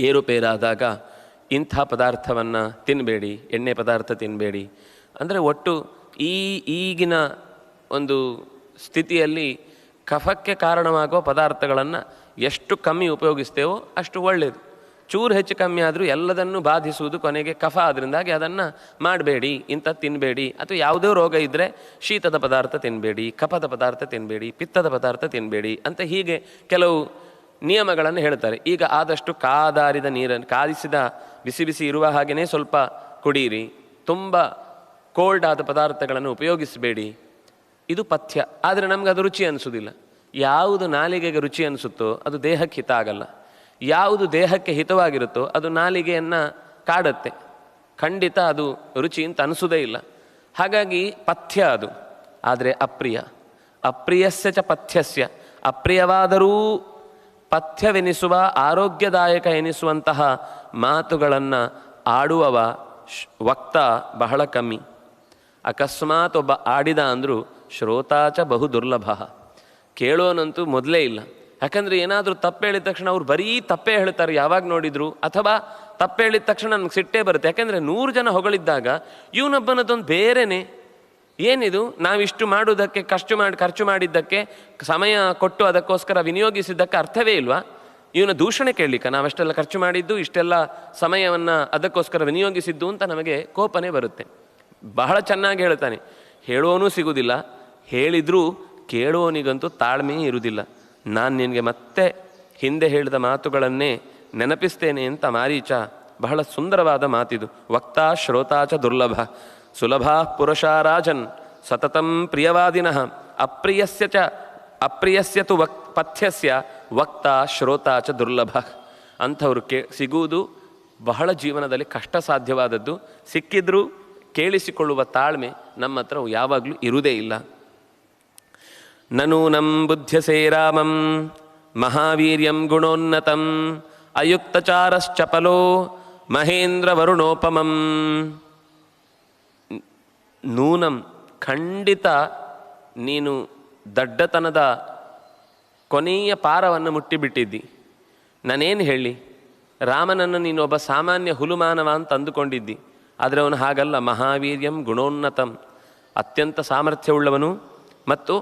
ಏರುಪೇರಾದಾಗ ಇಂಥ ಪದಾರ್ಥವನ್ನು ತಿನ್ನಬೇಡಿ, ಎಣ್ಣೆ ಪದಾರ್ಥ ತಿನ್ನಬೇಡಿ. ಅಂದರೆ ಒಟ್ಟು ಈಗಿನ ಒಂದು ಸ್ಥಿತಿಯಲ್ಲಿ ಕಫಕ್ಕೆ ಕಾರಣವಾಗುವ ಪದಾರ್ಥಗಳನ್ನು ಎಷ್ಟು ಕಮ್ಮಿ ಉಪಯೋಗಿಸ್ತೇವೋ ಅಷ್ಟು ಒಳ್ಳೆಯದು. ಚೂರು ಹೆಚ್ಚು ಕಮ್ಮಿ ಆದರೂ ಎಲ್ಲದನ್ನು ಬಾಧಿಸುವುದು ಕೊನೆಗೆ ಕಫ. ಅದರಿಂದಾಗಿ ಅದನ್ನು ಮಾಡಬೇಡಿ, ಇಂಥದ್ದು ತಿನ್ನಬೇಡಿ. ಅಥವಾ ಯಾವುದೇ ರೋಗ ಇದ್ದರೆ ಶೀತದ ಪದಾರ್ಥ ತಿನ್ನಬೇಡಿ, ಕಫದ ಪದಾರ್ಥ ತಿನ್ನಬೇಡಿ, ಪಿತ್ತದ ಪದಾರ್ಥ ತಿನ್ನಬೇಡಿ ಅಂತ ಹೀಗೆ ಕೆಲವು ನಿಯಮಗಳನ್ನು ಹೇಳ್ತಾರೆ. ಈಗ ಆದಷ್ಟು ಕಾದಾರಿದ ನೀರನ್ನು, ಕಾದಿಸಿದ ಬಿಸಿ ಬಿಸಿ ಇರುವ ಹಾಗೆಯೇ ಸ್ವಲ್ಪ ಕುಡೀರಿ, ತುಂಬ ಕೋಲ್ಡ್ ಆದ ಪದಾರ್ಥಗಳನ್ನು ಉಪಯೋಗಿಸಬೇಡಿ. ಇದು ಪಥ್ಯ. ಆದರೆ ನಮ್ಗೆ ಅದು ರುಚಿ ಅನಿಸೋದಿಲ್ಲ. ಯಾವುದು ನಾಲಿಗೆಗೆ ರುಚಿ ಅನಿಸುತ್ತೋ ಅದು ದೇಹಕ್ಕೆ ಹಿತ ಆಗಲ್ಲ. ಯಾವುದು ದೇಹಕ್ಕೆ ಹಿತವಾಗಿರುತ್ತೋ ಅದು ನಾಲಿಗೆಯನ್ನು ಕಾಡುತ್ತೆ. ಖಂಡಿತ ಅದು ರುಚಿ ಅಂತ ಅನಿಸೋದೇ ಇಲ್ಲ. ಹಾಗಾಗಿ ಪಥ್ಯ ಅದು. ಆದರೆ ಅಪ್ರಿಯ, ಅಪ್ರಿಯಸ್ಯ ಚ ಪಥ್ಯಸ್ಯ, ಅಪ್ರಿಯವಾದರೂ ಪಥ್ಯವೆನಿಸುವ, ಆರೋಗ್ಯದಾಯಕ ಎನಿಸುವಂತಹ ಮಾತುಗಳನ್ನು ಆಡುವವ ವಕ್ತ ಬಹಳ ಕಮ್ಮಿ. ಅಕಸ್ಮಾತ್ ಒಬ್ಬ ಆಡಿದ ಅಂದರೂ ಶ್ರೋತಾಚ ಬಹು ದುರ್ಲಭ, ಕೇಳೋನಂತೂ ಮೊದಲೇ ಇಲ್ಲ. ಯಾಕಂದರೆ ಏನಾದರೂ ತಪ್ಪು ಹೇಳಿದ ತಕ್ಷಣ ಅವ್ರು ಬರೀ ತಪ್ಪೇ ಹೇಳ್ತಾರೆ ಯಾವಾಗ ನೋಡಿದ್ರು, ಅಥವಾ ತಪ್ಪು ಹೇಳಿದ ತಕ್ಷಣ ನನಗೆ ಸಿಟ್ಟೇ ಬರುತ್ತೆ. ಯಾಕೆಂದರೆ 100 ಜನ ಹೊಗಳಿದ್ದಾಗ ಇವನೊಬ್ಬನದೊಂದು ಬೇರೆಯೇ. ಏನಿದು, ನಾವಿಷ್ಟು ಮಾಡುವುದಕ್ಕೆ ಖರ್ಚು ಮಾಡಿದ್ದಕ್ಕೆ, ಸಮಯ ಕೊಟ್ಟು ಅದಕ್ಕೋಸ್ಕರ ವಿನಿಯೋಗಿಸಿದ್ದಕ್ಕೆ ಅರ್ಥವೇ ಇಲ್ವಾ? ಇವನ ದೂಷಣೆ ಕೇಳಲಿಕ್ಕೆ ನಾವಷ್ಟೆಲ್ಲ ಖರ್ಚು ಮಾಡಿದ್ದು, ಇಷ್ಟೆಲ್ಲ ಸಮಯವನ್ನು ಅದಕ್ಕೋಸ್ಕರ ವಿನಿಯೋಗಿಸಿದ್ದು ಅಂತ ನಮಗೆ ಕೋಪನೇ ಬರುತ್ತೆ. ಬಹಳ ಚೆನ್ನಾಗಿ ಹೇಳ್ತಾನೆ. ಹೇಳೋನೂ ಸಿಗುವುದಿಲ್ಲ, ಹೇಳಿದರೂ ಕೇಳೋನಿಗಂತೂ ತಾಳ್ಮೆ ಇರುವುದಿಲ್ಲ. ನಾನು ನಿನಗೆ ಮತ್ತೆ ಹಿಂದೆ ಹೇಳಿದ ಮಾತುಗಳನ್ನೇ ನೆನಪಿಸ್ತೇನೆ ಅಂತ ಮಾರೀಚ ಬಹಳ ಸುಂದರವಾದ ಮಾತಿದು. ವಕ್ತಾ ಶ್ರೋತಾಚ ದುರ್ಲಭ ಸುಲಭ ಪುರುಷಾರಾಜನ್ ಸತತಂ ಪ್ರಿಯವಾದಿನಃ ಅಪ್ರಿಯಸ್ಯ ತು ಪಥ್ಯಸ್ಯ ವಕ್ತಾ ಶ್ರೋತಾಚ ದುರ್ಲಭ. ಅಂಥವ್ರು ಸಿಗುವುದು ಬಹಳ ಜೀವನದಲ್ಲಿ ಕಷ್ಟ ಸಾಧ್ಯವಾದದ್ದು. ಸಿಕ್ಕಿದ್ರೂ ಕೇಳಿಸಿಕೊಳ್ಳುವ ತಾಳ್ಮೆ ನಮ್ಮ ಹತ್ರ ಯಾವಾಗಲೂ ಇರುವುದೇ ಇಲ್ಲ. ನನೂನಂ ಬುದ್ಧ್ಯಸೇರಾಮಂ ಮಹಾವೀರ್ಯಂ ಗುಣೋನ್ನತಂ ಅಯುಕ್ತಚಾರಶ್ಚಪಲೋ ಮಹೇಂದ್ರ ವರುಣೋಪಮಂ. ನೂನಂ, ಖಂಡಿತ ನೀನು ದಡ್ಡತನದ ಕೊನೆಯ ಪಾರವನ್ನು ಮುಟ್ಟಿಬಿಟ್ಟಿದ್ದಿ. ನಾನೇನು ಹೇಳಿ, ರಾಮನನ್ನು ನೀನು ಒಬ್ಬ ಸಾಮಾನ್ಯ ಹುಲುಮಾನವ ಅಂತ ಅಂದುಕೊಂಡಿದ್ದಿ. ಆದರೆ ಅವನು ಹಾಗಲ್ಲ. ಮಹಾವೀರ್ಯಂ ಗುಣೋನ್ನತಂ, ಅತ್ಯಂತ ಸಾಮರ್ಥ್ಯವುಳ್ಳವನು ಮತ್ತು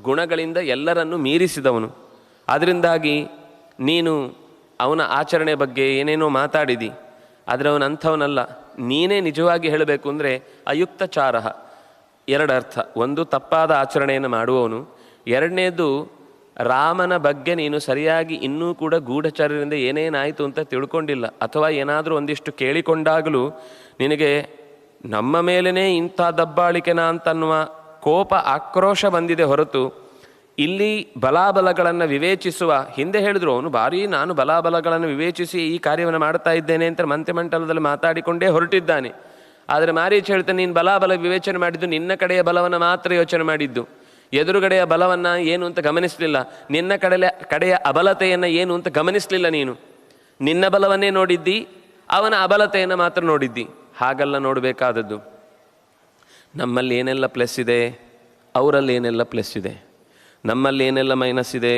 ಗುಣಗಳಿಂದ ಎಲ್ಲರನ್ನೂ ಮೀರಿಸಿದವನು. ಅದರಿಂದಾಗಿ ನೀನು ಅವನ ಆಚರಣೆ ಬಗ್ಗೆ ಏನೇನೋ ಮಾತಾಡಿದಿ. ಆದರೆ ಅವನು ಅಂಥವನಲ್ಲ. ನೀನೇ ನಿಜವಾಗಿ ಹೇಳಬೇಕು ಅಂದರೆ ಅಯುಕ್ತಚಾರ. 2 ಅರ್ಥ. ಒಂದು, ತಪ್ಪಾದ ಆಚರಣೆಯನ್ನು ಮಾಡುವವನು. 2ನೇದು, ರಾಮನ ಬಗ್ಗೆ ನೀನು ಸರಿಯಾಗಿ ಇನ್ನೂ ಕೂಡ ಗೂಢಚಾರ್ಯರಿಂದ ಏನೇನಾಯಿತು ಅಂತ ತಿಳ್ಕೊಂಡಿಲ್ಲ. ಅಥವಾ ಏನಾದರೂ ಒಂದಿಷ್ಟು ಕೇಳಿಕೊಂಡಾಗಲೂ ನಿನಗೆ ನಮ್ಮ ಮೇಲೇ ಇಂಥ ದಬ್ಬಾಳಿಕೆನ ಅಂತನ್ನುವ ಕೋಪ, ಆಕ್ರೋಶ ಬಂದಿದೆ ಹೊರತು ಇಲ್ಲಿ ಬಲಾಬಲಗಳನ್ನು ವಿವೇಚಿಸುವ, ಹಿಂದೆ ಹೇಳಿದ್ರು ಅವನು ನಾನು ಬಲಾಬಲಗಳನ್ನು ವಿವೇಚಿಸಿ ಈ ಕಾರ್ಯವನ್ನು ಮಾಡ್ತಾ ಇದ್ದೇನೆ ಅಂತ ಮಂತ್ರಿಮಂಡಲದಲ್ಲಿ ಮಾತಾಡಿಕೊಂಡೇ ಹೊರಟಿದ್ದಾನೆ. ಆದರೆ ಮಾರೀಚ ಹೇಳ್ತಾನೆ, ನೀನು ಬಲಾಬಲ ವಿವೇಚನೆ ಮಾಡಿದ್ದು ನಿನ್ನ ಕಡೆಯ ಬಲವನ್ನು ಮಾತ್ರ ಯೋಚನೆ ಮಾಡಿದ್ದು, ಎದುರುಗಡೆಯ ಬಲವನ್ನು ಏನು ಅಂತ ಗಮನಿಸಲಿಲ್ಲ. ನಿನ್ನ ಕಡೆಯ ಅಬಲತೆಯನ್ನು ಏನು ಅಂತ ಗಮನಿಸಲಿಲ್ಲ. ನೀನು ನಿನ್ನ ಬಲವನ್ನೇ ನೋಡಿದ್ದಿ, ಅವನ ಅಬಲತೆಯನ್ನು ಮಾತ್ರ ನೋಡಿದ್ದಿ. ಹಾಗಲ್ಲ ನೋಡಬೇಕಾದದ್ದು. ನಮ್ಮಲ್ಲಿ ಏನೆಲ್ಲ ಪ್ಲಸ್ ಇದೆ, ಅವರಲ್ಲಿ ಏನೆಲ್ಲ ಪ್ಲಸ್ ಇದೆ. ನಮ್ಮಲ್ಲಿ ಏನೆಲ್ಲ ಮೈನಸ್ ಇದೆ,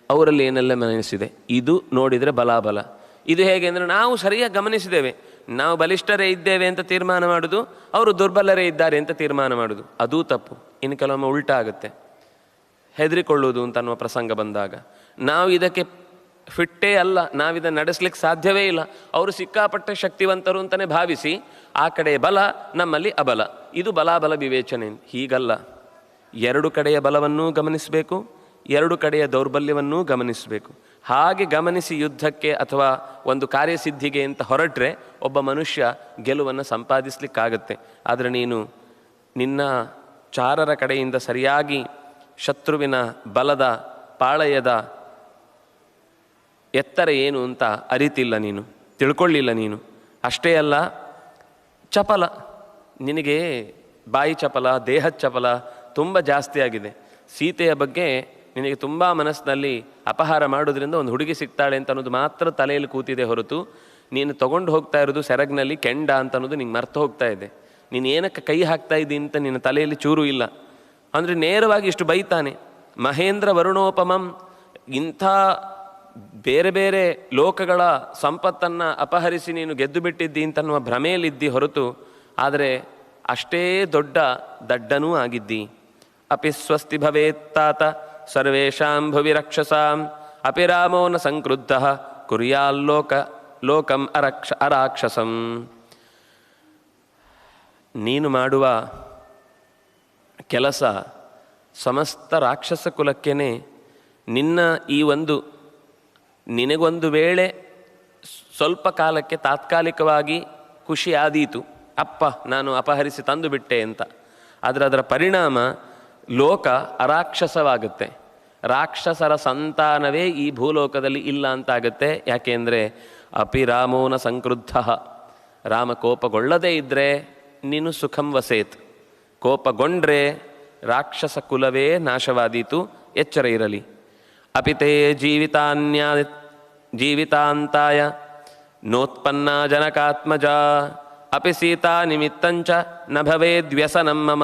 ಅವರಲ್ಲಿ ಏನೆಲ್ಲ ಮೈನಸ್ ಇದೆ. ಇದು ನೋಡಿದರೆ ಬಲಾಬಲ. ಇದು ಹೇಗೆ ಅಂದರೆ, ನಾವು ಸರಿಯಾಗಿ ಗಮನಿಸಿದ್ದೇವೆ, ನಾವು ಬಲಿಷ್ಠರೇ ಇದ್ದೇವೆ ಅಂತ ತೀರ್ಮಾನ ಮಾಡೋದು, ಅವರು ದುರ್ಬಲರೇ ಇದ್ದಾರೆ ಅಂತ ತೀರ್ಮಾನ ಮಾಡೋದು. ಅದೂ ತಪ್ಪು. ಇನ್ನು ಕೆಲವೊಮ್ಮೆ ಉಲ್ಟಾ ಆಗುತ್ತೆ. ಹೆದರಿಕೊಳ್ಳುವುದು ಅಂತ ಅನ್ನುವ ಪ್ರಸಂಗ ಬಂದಾಗ ನಾವು ಇದಕ್ಕೆ ಫಿಟ್ಟೇ ಅಲ್ಲ, ನಾವಿದನ್ನು ನಡೆಸಲಿಕ್ಕೆ ಸಾಧ್ಯವೇ ಇಲ್ಲ. ಅವರು ಸಿಕ್ಕಾಪಟ್ಟೆ ಶಕ್ತಿವಂತರು ಅಂತಲೇ ಭಾವಿಸಿ ಆ ಕಡೆ ಬಲ, ನಮ್ಮಲ್ಲಿ ಅಬಲ. ಇದು ಬಲಾಬಲ ವಿವೇಚನೆ. ಹೀಗಲ್ಲ. 2 ಕಡೆಯ ಬಲವನ್ನೂ ಗಮನಿಸಬೇಕು, 2 ಕಡೆಯ ದೌರ್ಬಲ್ಯವನ್ನೂ ಗಮನಿಸಬೇಕು. ಹಾಗೆ ಗಮನಿಸಿ ಯುದ್ಧಕ್ಕೆ ಅಥವಾ ಒಂದು ಕಾರ್ಯಸಿದ್ಧಿಗೆ ಅಂತ ಹೊರಟ್ರೆ ಒಬ್ಬ ಮನುಷ್ಯ ಗೆಲುವನ್ನು ಸಂಪಾದಿಸಲಿಕ್ಕಾಗತ್ತೆ. ಆದರೆ ನೀನು ನಿನ್ನ ಚಾರರ ಕಡೆಯಿಂದ ಸರಿಯಾಗಿ ಶತ್ರುವಿನ ಬಲದ ಪಾಳಯದ ಎತ್ತರ ಏನು ಅಂತ ಅರಿತಿಲ್ಲ, ನೀನು ತಿಳ್ಕೊಳ್ಳಿಲ್ಲ. ನೀನು ಅಷ್ಟೇ ಅಲ್ಲ, ಚಪಲ, ನಿನಗೆ ಬಾಯಿ ಚಪಲ, ದೇಹದ ಚಪಲ ತುಂಬ ಜಾಸ್ತಿ ಆಗಿದೆ. ಸೀತೆಯ ಬಗ್ಗೆ ನಿನಗೆ ತುಂಬ ಮನಸ್ಸಿನಲ್ಲಿ ಅಪಹಾರ ಮಾಡೋದ್ರಿಂದ ಒಂದು ಹುಡುಗಿ ಸಿಗ್ತಾಳೆ ಅಂತ ಅನ್ನೋದು ಮಾತ್ರ ತಲೆಯಲ್ಲಿ ಕೂತಿದೆ ಹೊರತು ನೀನು ತೊಗೊಂಡು ಹೋಗ್ತಾ ಇರೋದು ಸೆರಗ್ನಲ್ಲಿ ಕೆಂಡ ಅಂತ ಅನ್ನೋದು ನಿಂಗೆ ಮರ್ತು ಹೋಗ್ತಾ ಇದೆ. ನೀನು ಏನಕ್ಕೆ ಕೈ ಹಾಕ್ತಾ ಇದ್ದೀನಿ ಅಂತ ನಿನ್ನ ತಲೆಯಲ್ಲಿ ಚೂರು ಇಲ್ಲ. ಅಂದರೆ ನೇರವಾಗಿ ಇಷ್ಟು ಬೈತಾನೆ. ಮಹೇಂದ್ರ ವರುಣೋಪಮಂ, ಇಂಥ ಬೇರೆ ಬೇರೆ ಲೋಕಗಳ ಸಂಪತ್ತನ್ನು ಅಪಹರಿಸಿ ನೀನು ಗೆದ್ದು ಬಿಟ್ಟಿದ್ದಿ ಅಂತನ್ನುವ ಭ್ರಮೆಯಲ್ಲಿದ್ದಿ ಹೊರತು, ಆದರೆ ಅಷ್ಟೇ ದೊಡ್ಡ ದಡ್ಡನೂ ಆಗಿದ್ದಿ. ಅಪಿ ಸ್ವಸ್ತಿ ಭವೇತ್ತಾತ ಸರ್ವೇಷಾಂ ಭುವಿ ರಕ್ಷಸಾಂ ಅಪಿ ರಾಮೋ ನ ಸಂಕ್ರುದ್ಧ ಲೋಕಂ ಅರಾಕ್ಷಸಂ. ನೀನು ಮಾಡುವ ಕೆಲಸ ಸಮಸ್ತ ರಾಕ್ಷಸ ಕುಲಕ್ಕೇನೆ ನಿನಗೊಂದು ವೇಳೆ ಸ್ವಲ್ಪ ಕಾಲಕ್ಕೆ ತಾತ್ಕಾಲಿಕವಾಗಿ ಖುಷಿ ಆದೀತು, ಅಪ್ಪ ನಾನು ಅಪಹರಿಸಿ ತಂದು ಬಿಟ್ಟೆ ಅಂತ. ಆದರೆ ಅದರ ಪರಿಣಾಮ ಲೋಕ ಅರಾಕ್ಷಸವಾಗುತ್ತೆ. ರಾಕ್ಷಸರ ಸಂತಾನವೇ ಈ ಭೂಲೋಕದಲ್ಲಿ ಇಲ್ಲ ಅಂತಾಗುತ್ತೆ. ಯಾಕೆಂದರೆ ಅಪಿ ರಾಮೋನ ಸಂಕ್ರುದ್ಧ, ರಾಮ ಕೋಪಗೊಳ್ಳದೇ ಇದ್ದರೆ ನೀನು ಸುಖಂ ವಸೇತ್, ಕೋಪಗೊಂಡ್ರೆ ರಾಕ್ಷಸ ಕುಲವೇ ನಾಶವಾದೀತು, ಎಚ್ಚರ ಇರಲಿ. ಅಪಿತೇ ಜೀವಿತಾಂತಾಯ ನೋತ್ಪನ್ನ ಜನಕಾತ್ಮಜ ಅಪಿ ಸೀತಾ ನಿಮಿತ್ತಂಚ ನ ಭವೇದ್ವ್ಯಸನಂ ಮಮ.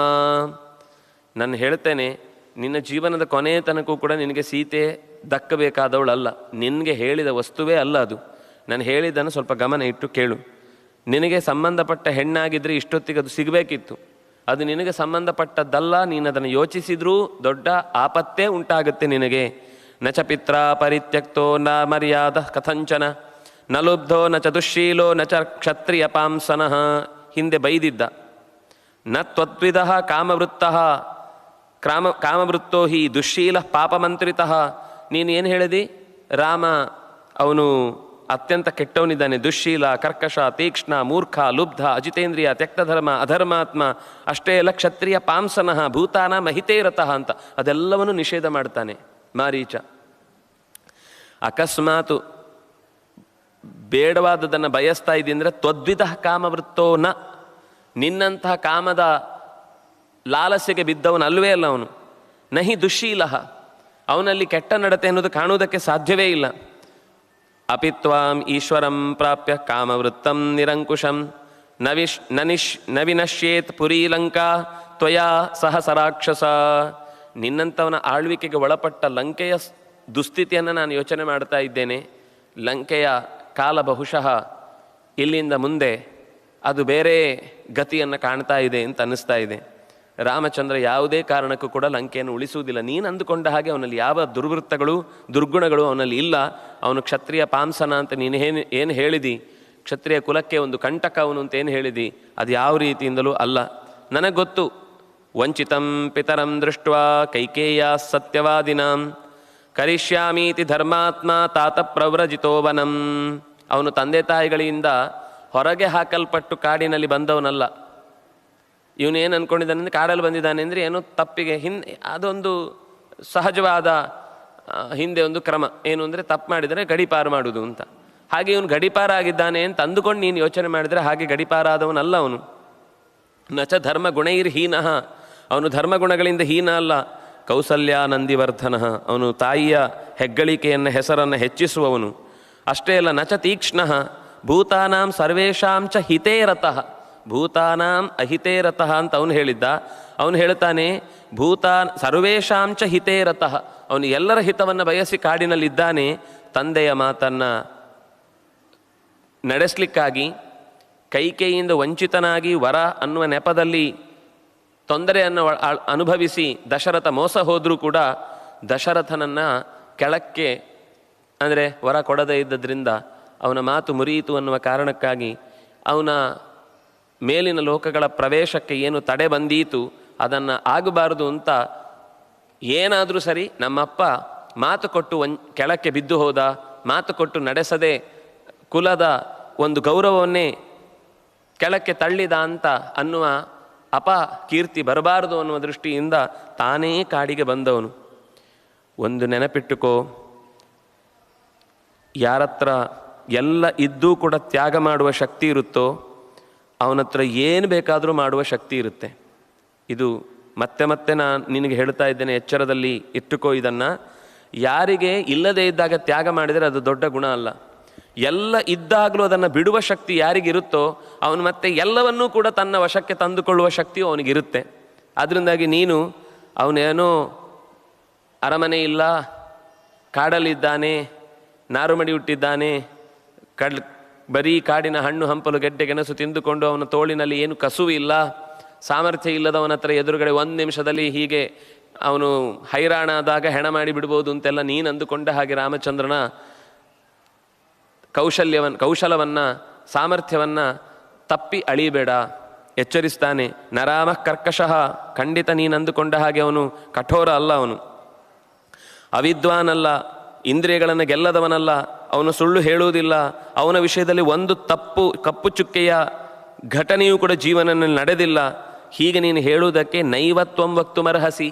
ನಾನು ಹೇಳ್ತೇನೆ, ನಿನ್ನ ಜೀವನದ ಕೊನೆಯ ತನಕೂ ಕೂಡ ನಿನಗೆ ಸೀತೆ ದಕ್ಕಬೇಕಾದವಳಲ್ಲ, ನಿನಗೆ ಹೇಳಿದ ವಸ್ತುವೇ ಅಲ್ಲ ಅದು. ನಾನು ಹೇಳಿದ್ದನ್ನು ಸ್ವಲ್ಪ ಗಮನ ಇಟ್ಟು ಕೇಳು. ನಿನಗೆ ಸಂಬಂಧಪಟ್ಟ ಹೆಣ್ಣಾಗಿದ್ದರೆ ಇಷ್ಟೊತ್ತಿಗೆ ಅದು ಸಿಗಬೇಕಿತ್ತು, ಅದು ನಿನಗೆ ಸಂಬಂಧಪಟ್ಟದ್ದಲ್ಲ. ನೀನು ಅದನ್ನು ಯೋಚಿಸಿದ್ರೂ ದೊಡ್ಡ ಆಪತ್ತೇ ಉಂಟಾಗುತ್ತೆ ನಿನಗೆ. ನ ಚ ಪಿತ್ರ ಪರಿತ್ಯಕ್ತೋ ನ ಮರ್ಯಾದ ಕಥಂಚನ ನ ಲುಬ್ಧೋ ನ ಚ ದುಶ್ಶೀಲೋ ನ ಚ ಕ್ಷತ್ರಿಯ ಪಾಂಸನಃ. ಹಿಂದೆ ಬೈದಿದ್ದ. ನ ತ್ವದ್ವಿಧ ಕಾಮವೃತ್ತಃ ಕಾಮವೃತ್ತೋ ಹಿ ದುಶ್ಶೀಲ ಪಾಪಮಂತ್ರಿತಃ. ನೀನು ಏನು ಹೇಳಿದಿ? ರಾಮ ಅವನು ಅತ್ಯಂತ ಕೆಟ್ಟವನಿದ್ದಾನೆ, ದುಶ್ಶೀಲ, ಕರ್ಕಶ, ತೀಕ್ಷ್ಣ, ಮೂರ್ಖ, ಲುಬ್ಧ, ಅಜಿತೇಂದ್ರಿಯ, ತ್ಯಕ್ತಧರ್ಮ, ಅಧರ್ಮಾತ್ಮ, ಅಷ್ಟೇ ಅಲ್ಲ ಕ್ಷತ್ರಿಯ ಪಾಂಸನಃ ಭೂತಾನ ಮಹಿತೇರತಃ ಅಂತ ಅದೆಲ್ಲವನ್ನು ನಿಷೇಧ ಮಾಡ್ತಾನೆ ಮಾರೀಚ. ಅಕಸ್ಮಾತು ಬೇಡವಾದದನ್ನು ಬಯಸ್ತಾ ಇದ್ದಿ ಅಂದರೆ ತ್ವದ್ವಿಧ ಕಾಮವೃತ್ತೋ ನ, ನಿನ್ನಂತಹ ಕಾಮದ ಲಾಲಸೆಗೆ ಬಿದ್ದವನಲ್ವೇ ಅಲ್ಲ ಅವನು. ನಹಿ ದುಶ್ಶೀಲ, ಅವನಲ್ಲಿ ಕೆಟ್ಟ ನಡತೆ ಅನ್ನೋದು ಕಾಣುವುದಕ್ಕೆ ಸಾಧ್ಯವೇ ಇಲ್ಲ. ಅಪಿತ್ವಾಂ ಈಶ್ವರಂ ಪ್ರಾಪ್ಯ ಕಾಮವೃತ್ತಂ ನಿರಂಕುಶಂ ನ ವಿನಶ್ಯೇತ್ ಪುರೀ ಲಂಕಾ ತ್ವಯಾ ಸಹ ಸರಾಕ್ಷಸ. ನಿನ್ನಂಥವನ ಆಳ್ವಿಕೆಗೆ ಒಳಪಟ್ಟ ಲಂಕೆಯ ದುಸ್ಥಿತಿಯನ್ನು ನಾನು ಯೋಚನೆ ಮಾಡ್ತಾ ಇದ್ದೇನೆ. ಲಂಕೆಯ ಕಾಲ ಬಹುಶಃ ಇಲ್ಲಿಂದ ಮುಂದೆ ಅದು ಬೇರೆ ಗತಿಯನ್ನು ಕಾಣ್ತಾ ಇದೆ ಅಂತ ಅನ್ನಿಸ್ತಾ ಇದೆ. ರಾಮಚಂದ್ರ ಯಾವುದೇ ಕಾರಣಕ್ಕೂ ಕೂಡ ಲಂಕೆಯನ್ನು ಉಳಿಸುವುದಿಲ್ಲ. ನೀನು ಅಂದುಕೊಂಡ ಹಾಗೆ ಅವನಲ್ಲಿ ಯಾವ ದುರ್ಗುಣಗಳು ಅವನಲ್ಲಿ ಇಲ್ಲ. ಅವನು ಕ್ಷತ್ರಿಯ ಪಾಂಸನ ಅಂತ ನೀನು ಏನು ಹೇಳಿದಿ, ಕ್ಷತ್ರಿಯ ಕುಲಕ್ಕೆ ಒಂದು ಕಂಟಕ ಅವನು ಅಂತ ಏನು ಹೇಳಿದಿ, ಅದು ಯಾವ ರೀತಿಯಿಂದಲೂ ಅಲ್ಲ. ನನಗೆ ಗೊತ್ತು. ವಂಚಿತಂ ಪಿತರಂ ದೃಷ್ಟ್ವಾ ಕೈಕೇಯ ಸತ್ಯವಾದಿನಾಂ ಕರಿಷ್ಯಾಮೀತಿ ಧರ್ಮಾತ್ಮ ತಾತ ಪ್ರವ್ರಜಿತೋ ವನಂ. ಅವನು ತಂದೆ ತಾಯಿಗಳಿಂದ ಹೊರಗೆ ಹಾಕಲ್ಪಟ್ಟು ಕಾಡಿನಲ್ಲಿ ಬಂದವನಲ್ಲ. ಇವನೇನು ಅಂದ್ಕೊಂಡಿದ್ದಾನೆ ಅಂದರೆ ಕಾಡಲ್ಲಿ ಬಂದಿದ್ದಾನೆ ಅಂದರೆ ಏನೋ ತಪ್ಪಿಗೆ ಅದೊಂದು ಸಹಜವಾದ ಹಿಂದೆ ಒಂದು ಕ್ರಮ ಏನು ಅಂದರೆ ತಪ್ಪು ಮಾಡಿದರೆ ಗಡಿಪಾರು ಮಾಡುವುದು ಅಂತ. ಹಾಗೆ ಇವನು ಗಡಿಪಾರಾಗಿದ್ದಾನೆ ಅಂತ ಅಂದುಕೊಂಡು ನೀನು ಯೋಚನೆ ಮಾಡಿದರೆ ಹಾಗೆ ಗಡಿಪಾರಾದವನಲ್ಲ ಅವನು. ನಚ ಧರ್ಮ ಗುಣೈರ್ಹೀನಃ, ಅವನು ಧರ್ಮಗುಣಗಳಿಂದ ಹೀನ ಅಲ್ಲ. ಕೌಸಲ್ಯ ನಂದಿವರ್ಧನ, ಅವನು ತಾಯಿಯ ಹೆಗ್ಗಳಿಕೆಯನ್ನು ಹೆಸರನ್ನು ಹೆಚ್ಚಿಸುವವನು. ಅಷ್ಟೇ ಅಲ್ಲ, ನಚ ತೀಕ್ಷ್ಣ ಭೂತಾನಾಂ ಸರ್ವೇಷಾಂ ಚ ಹಿತೇರತಃ, ಭೂತಾನಾಂ ಅಹಿತೇರತಃ ಅಂತ ಅವನು ಹೇಳಿದ್ದ. ಅವನು ಹೇಳ್ತಾನೆ ಸರ್ವೇಷಾಂ ಚ ಹಿತೇರತಃ, ಅವನು ಎಲ್ಲರ ಹಿತವನ್ನು ಬಯಸಿ ಕಾಡಿನಲ್ಲಿದ್ದಾನೆ. ತಂದೆಯ ಮಾತನ್ನು ನಡೆಸಲಿಕ್ಕಾಗಿ ಕೈಕೇಯಿಯಿಂದ ವಂಚಿತನಾಗಿ ವರ ಅನ್ನುವ ನೆಪದಲ್ಲಿ ತೊಂದರೆಯನ್ನು ಅನುಭವಿಸಿ ದಶರಥ ಮೋಸ ಹೋದರೂ ಕೂಡ ದಶರಥನನ್ನು ಕೆಳಕ್ಕೆ ಅಂದರೆ ವರ ಕೊಡದೇ ಇದ್ದದ್ರಿಂದ ಅವನ ಮಾತು ಮುರಿಯಿತು ಅನ್ನುವ ಕಾರಣಕ್ಕಾಗಿ ಅವನ ಮೇಲಿನ ಲೋಕಗಳ ಪ್ರವೇಶಕ್ಕೆ ಏನು ತಡೆ ಬಂದೀತು ಅದನ್ನು ಆಗಬಾರದು ಅಂತ ಏನಾದರೂ ಸರಿ ನಮ್ಮಪ್ಪ ಮಾತು ಕೊಟ್ಟು ಕೆಳಕ್ಕೆ ಬಿದ್ದು ಹೋದ, ಮಾತು ಕೊಟ್ಟು ನಡೆಸದೆ ಕುಲದ ಒಂದು ಗೌರವವನ್ನೇ ಕೆಳಕ್ಕೆ ತಳ್ಳಿದ ಅಂತ ಅನ್ನುವ ಅಪಕೀರ್ತಿ ಬರಬಾರದು ಅನ್ನುವ ದೃಷ್ಟಿಯಿಂದ ತಾನೇ ಕಾಡಿಗೆ ಬಂದವನು. ಒಂದು ನೆನಪಿಟ್ಟುಕೋ, ಯಾರತ್ರ ಎಲ್ಲ ಇದ್ದೂ ಕೂಡ ತ್ಯಾಗ ಮಾಡುವ ಶಕ್ತಿ ಇರುತ್ತೋ ಅವನತ್ರ ಏನು ಬೇಕಾದರೂ ಮಾಡುವ ಶಕ್ತಿ ಇರುತ್ತೆ. ಇದು ಮತ್ತೆ ಮತ್ತೆ ನಾನು ನಿನಗೆ ಹೇಳ್ತಾ ಇದ್ದೇನೆ, ಎಚ್ಚರದಲ್ಲಿ ಇಟ್ಟುಕೋ ಇದನ್ನು. ಯಾರಿಗೆ ಇಲ್ಲದೇ ಇದ್ದಾಗ ತ್ಯಾಗ ಮಾಡಿದರೆ ಅದು ದೊಡ್ಡ ಗುಣ ಅಲ್ಲ. ಎಲ್ಲ ಇದ್ದಾಗಲೂ ಅದನ್ನು ಬಿಡುವ ಶಕ್ತಿ ಯಾರಿಗಿರುತ್ತೋ ಅವನು ಮತ್ತೆ ಎಲ್ಲವನ್ನೂ ಕೂಡ ತನ್ನ ವಶಕ್ಕೆ ತಂದುಕೊಳ್ಳುವ ಶಕ್ತಿಯು ಅವನಿಗಿರುತ್ತೆ. ಅದರಿಂದಾಗಿ ನೀನು ಅವನೇನೋ ಅರಮನೆ ಇಲ್ಲ, ಕಾಡಲ್ಲಿದ್ದಾನೆ, ನಾರುಮಡಿ ಹುಟ್ಟಿದ್ದಾನೆ, ಬರೀ ಕಾಡಿನ ಹಣ್ಣು ಹಂಪಲು ಗೆಡ್ಡೆ ಗೆಣಸು ತಿಂದುಕೊಂಡು ಅವನ ತೋಳಿನಲ್ಲಿ ಏನು ಕಸುವು ಇಲ್ಲ, ಸಾಮರ್ಥ್ಯ ಇಲ್ಲದವನ ಹತ್ರ ಎದುರುಗಡೆ 1 ನಿಮಿಷದಲ್ಲಿ ಹೀಗೆ ಅವನು ಹೈರಾಣಾದಾಗ ಹೆಣ ಮಾಡಿ ಬಿಡ್ಬೋದು ಅಂತೆಲ್ಲ ನೀನು ಅಂದುಕೊಂಡ ಹಾಗೆ ರಾಮಚಂದ್ರನ ಕೌಶಲವನ್ನು ಸಾಮರ್ಥ್ಯವನ್ನು ತಪ್ಪಿ ಅಳಿಬೇಡ, ಎಚ್ಚರಿಸ್ತಾನೆ. ನರಾಮ ಕರ್ಕಶಃ, ಖಂಡಿತ ನೀನು ಅಂದುಕೊಂಡ ಹಾಗೆ ಅವನು ಕಠೋರ ಅಲ್ಲ, ಅವನು ಅವಿದ್ವಾನಲ್ಲ, ಇಂದ್ರಿಯಗಳನ್ನು ಗೆಲ್ಲದವನಲ್ಲ, ಅವನು ಸುಳ್ಳು ಹೇಳುವುದಿಲ್ಲ, ಅವನ ವಿಷಯದಲ್ಲಿ ಒಂದು ಕಪ್ಪು ಚುಕ್ಕೆಯ ಘಟನೆಯೂ ಕೂಡ ಜೀವನದಲ್ಲಿ ನಡೆದಿಲ್ಲ. ಹೀಗೆ ನೀನು ಹೇಳುವುದಕ್ಕೆ ನೈವತ್ವಂ ವಕ್ತುಮರ್ಹಸಿ,